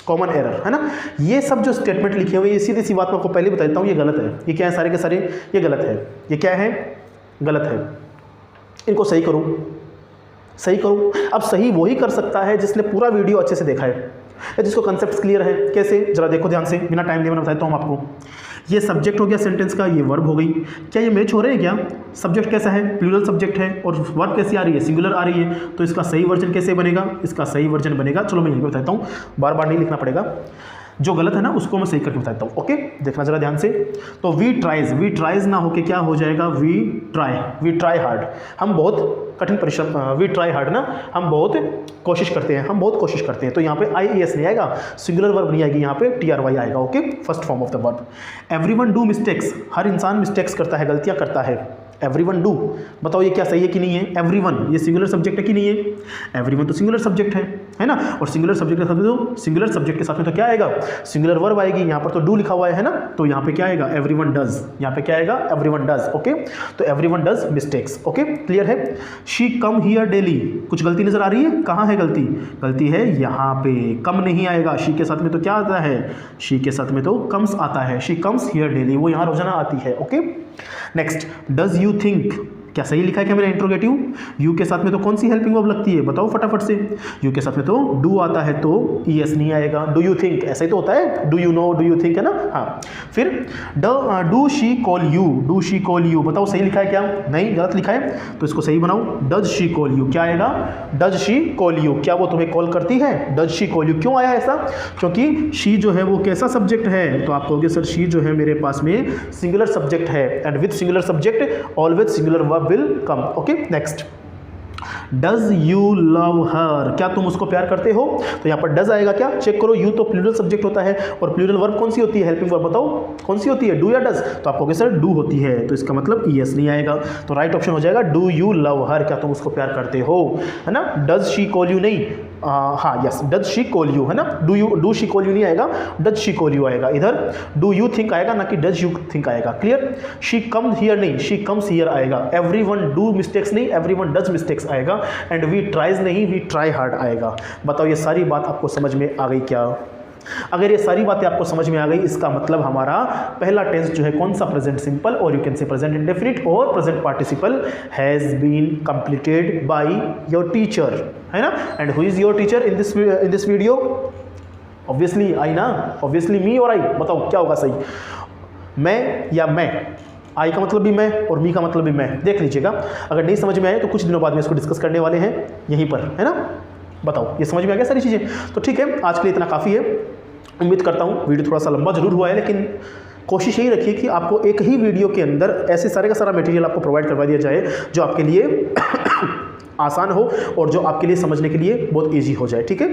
कॉमन एरर है ना। ये सब जो स्टेटमेंट लिखे हुए, ये सीधी सी बात मैं आपको पहले बता देता हूँ, ये गलत है। ये क्या है, सारे के सारे ये गलत है। ये क्या है, गलत है। इनको सही करो, सही करो। अब सही वही कर सकता है जिसने पूरा वीडियो अच्छे से देखा है, जिसको कंसेप्ट क्लियर है। कैसे, जरा देखो ध्यान से, बिना टाइम लिए मैं बताता हूँ आपको। ये सब्जेक्ट हो गया सेंटेंस का, ये वर्ब हो गई। क्या ये मैच हो रहे हैं क्या? सब्जेक्ट कैसा है, प्लूरल सब्जेक्ट है, और वर्ब कैसी आ रही है, सिंगुलर आ रही है। तो इसका सही वर्जन कैसे बनेगा, इसका सही वर्जन बनेगा, चलो मैं यहीं पे बताता हूँ, बार बार नहीं लिखना पड़ेगा। जो गलत है ना उसको मैं सही करके बताता हूँ। ओके, देखना जरा ध्यान से। तो वी ट्राइज ना होके क्या हो जाएगा, वी ट्राई हार्ड। हम बहुत कठिन परिश्रम, वी ट्राई हार्ड ना, हम बहुत कोशिश करते हैं, हम बहुत कोशिश करते हैं। तो यहाँ पे IES नहीं आएगा, सिंगुलर वर्ब नहीं आएगी, यहाँ पे TRY आएगा। Okay, first form of the verb. Everyone do mistakes, हर इंसान मिस्टेक्स करता है, गलतियाँ करता है। एवरीवन डू, बताओ ये क्या सही है कि नहीं है? एवरीवन ये सिंगुलर सब्जेक्ट है कि नहीं है? एवरीवन तो सिंगुलर सब्जेक्ट है ना। और सिंगुलर सब्जेक्ट के साथ में तो, सिंगुलर सब्जेक्ट के साथ में तो क्या आएगा, सिंगुलर वर्ब आएगी। यहाँ पर तो डू लिखा हुआ है ना, तो यहाँ पे क्या आएगा, एवरीवन डज। यहाँ पे क्या आएगा, एवरीवन डज। ओके, तो everyone does mistakes. Okay, clear है। शी कम हियर डेली, कुछ गलती नजर आ रही है, कहाँ है गलती? गलती है यहाँ पे, कम नहीं आएगा। शी के साथ में तो क्या आता है, शी के साथ में तो कम्स आता है। शी कम्स हियर डेली, वो यहाँ रोजाना आती है। Okay, next, does you think, क्या सही लिखा है क्या मेरा इंट्रोगेटिव? यू के साथ में तो कौन सी हेल्पिंग वर्ब लगती है, बताओ फटाफट से। यू के साथ में तो डू आता है, तो ES नहीं आएगा। डू यू थिंक, ऐसा ही तो होता है, do you know, do you think, है ना। हाँ, फिर do she call you, do she call you, बताओ सही लिखा है क्या? नहीं, गलत लिखा है, तो इसको सही बनाओ। डज शी कॉल यू, क्या आएगा, डज शी कॉल यू, क्या वो तुम्हें कॉल करती है? Does she call you. क्यों आया ऐसा? क्योंकि शी जो है वो कैसा सब्जेक्ट है, तो आप कहोगे सर शी जो है मेरे पास में सिंगुलर सब्जेक्ट है, and with singular subject always singular verb will come. Okay, next. Does you love हर, क्या तुम उसको प्यार करते हो? तो यहाँ पर डज आएगा क्या, चेक करो। यू तो प्लूरल सब्जेक्ट होता है, और प्लूरल वर्ब कौन सी होती है, हेल्पिंग वर्ब, बताओ कौन सी होती है, डू या डज? तो आप कहोगे सर डू होती है, तो इसका मतलब ES नहीं आएगा। तो राइट ऑप्शन हो जाएगा डू यू लव हर, क्या तुम उसको प्यार करते हो, है ना। डज शी कॉल यू नहीं, हाँ yes, does she call you, है ना। डू शी कॉल यू नहीं आएगा, डज शी कॉल यू आएगा। इधर डू यू थिंक आएगा, ना कि डज यू थिंक आएगा। क्लियर। शी कम हियर नहीं, शी कम्स हियर आएगा। एवरीवन डू मिस्टेक्स नहीं, एवरीवन डज मिस्टेक्स आएगा। एंड वी ट्राइज नहीं, वी ट्राई हार्ड आएगा। बताओ ये सारी बात आपको समझ में आ गई क्या? अगर ये सारी बातें आपको समझ में आ गई, इसका मतलब हमारा पहला टेंस जो है कौन सा, प्रेजेंट सिंपल, और you can say present indefinite और present participle has been completed by your teacher, है ना। And who is your teacher in this video? Obviously I ना, ऑब्वियसली मी और आई। बताओ क्या होगा सही, मैं या मैं? आई का मतलब भी मैं और मी का मतलब भी मैं। देख लीजिएगा, अगर नहीं समझ में आए तो कुछ दिनों बाद में इसको डिस्कस करने वाले हैं यहीं पर, है ना। बताओ ये समझ में आ गया सारी चीज़ें? तो ठीक है, आज के लिए इतना काफ़ी है। उम्मीद करता हूँ वीडियो थोड़ा सा लंबा जरूर हुआ है, लेकिन कोशिश यही रखिए कि आपको एक ही वीडियो के अंदर ऐसे सारे का सारा मटेरियल आपको प्रोवाइड करवा दिया जाए जो आपके लिए आसान हो और जो आपके लिए समझने के लिए बहुत इजी हो जाए। ठीक है,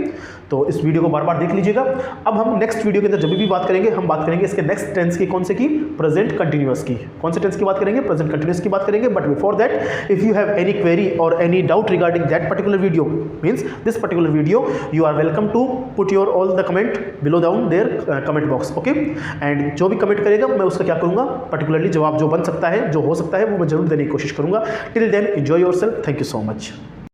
तो इस वीडियो को बार बार देख लीजिएगा। अब हम नेक्स्ट वीडियो के अंदर जब भी बात करेंगे, हम बात करेंगे इसके नेक्स्ट टेंस की, कौन से की, प्रेजेंट कंटिन्यूअस की। कौन से टेंस की बात करेंगे? प्रेजेंट कंटिन्यूअस की बात करेंगे। But before that, if you have any query और any doubt regarding that particular video, means this particular video, you are welcome to put your all the comment below down there comment box. Okay, and जो भी comment करेगा मैं उसका क्या करूँगा, particularly जवाब जो बन सकता है, जो हो सकता है, वो मैं जरूर देने की कोशिश करूँगा। Till then enjoy yourself. Thank you so much.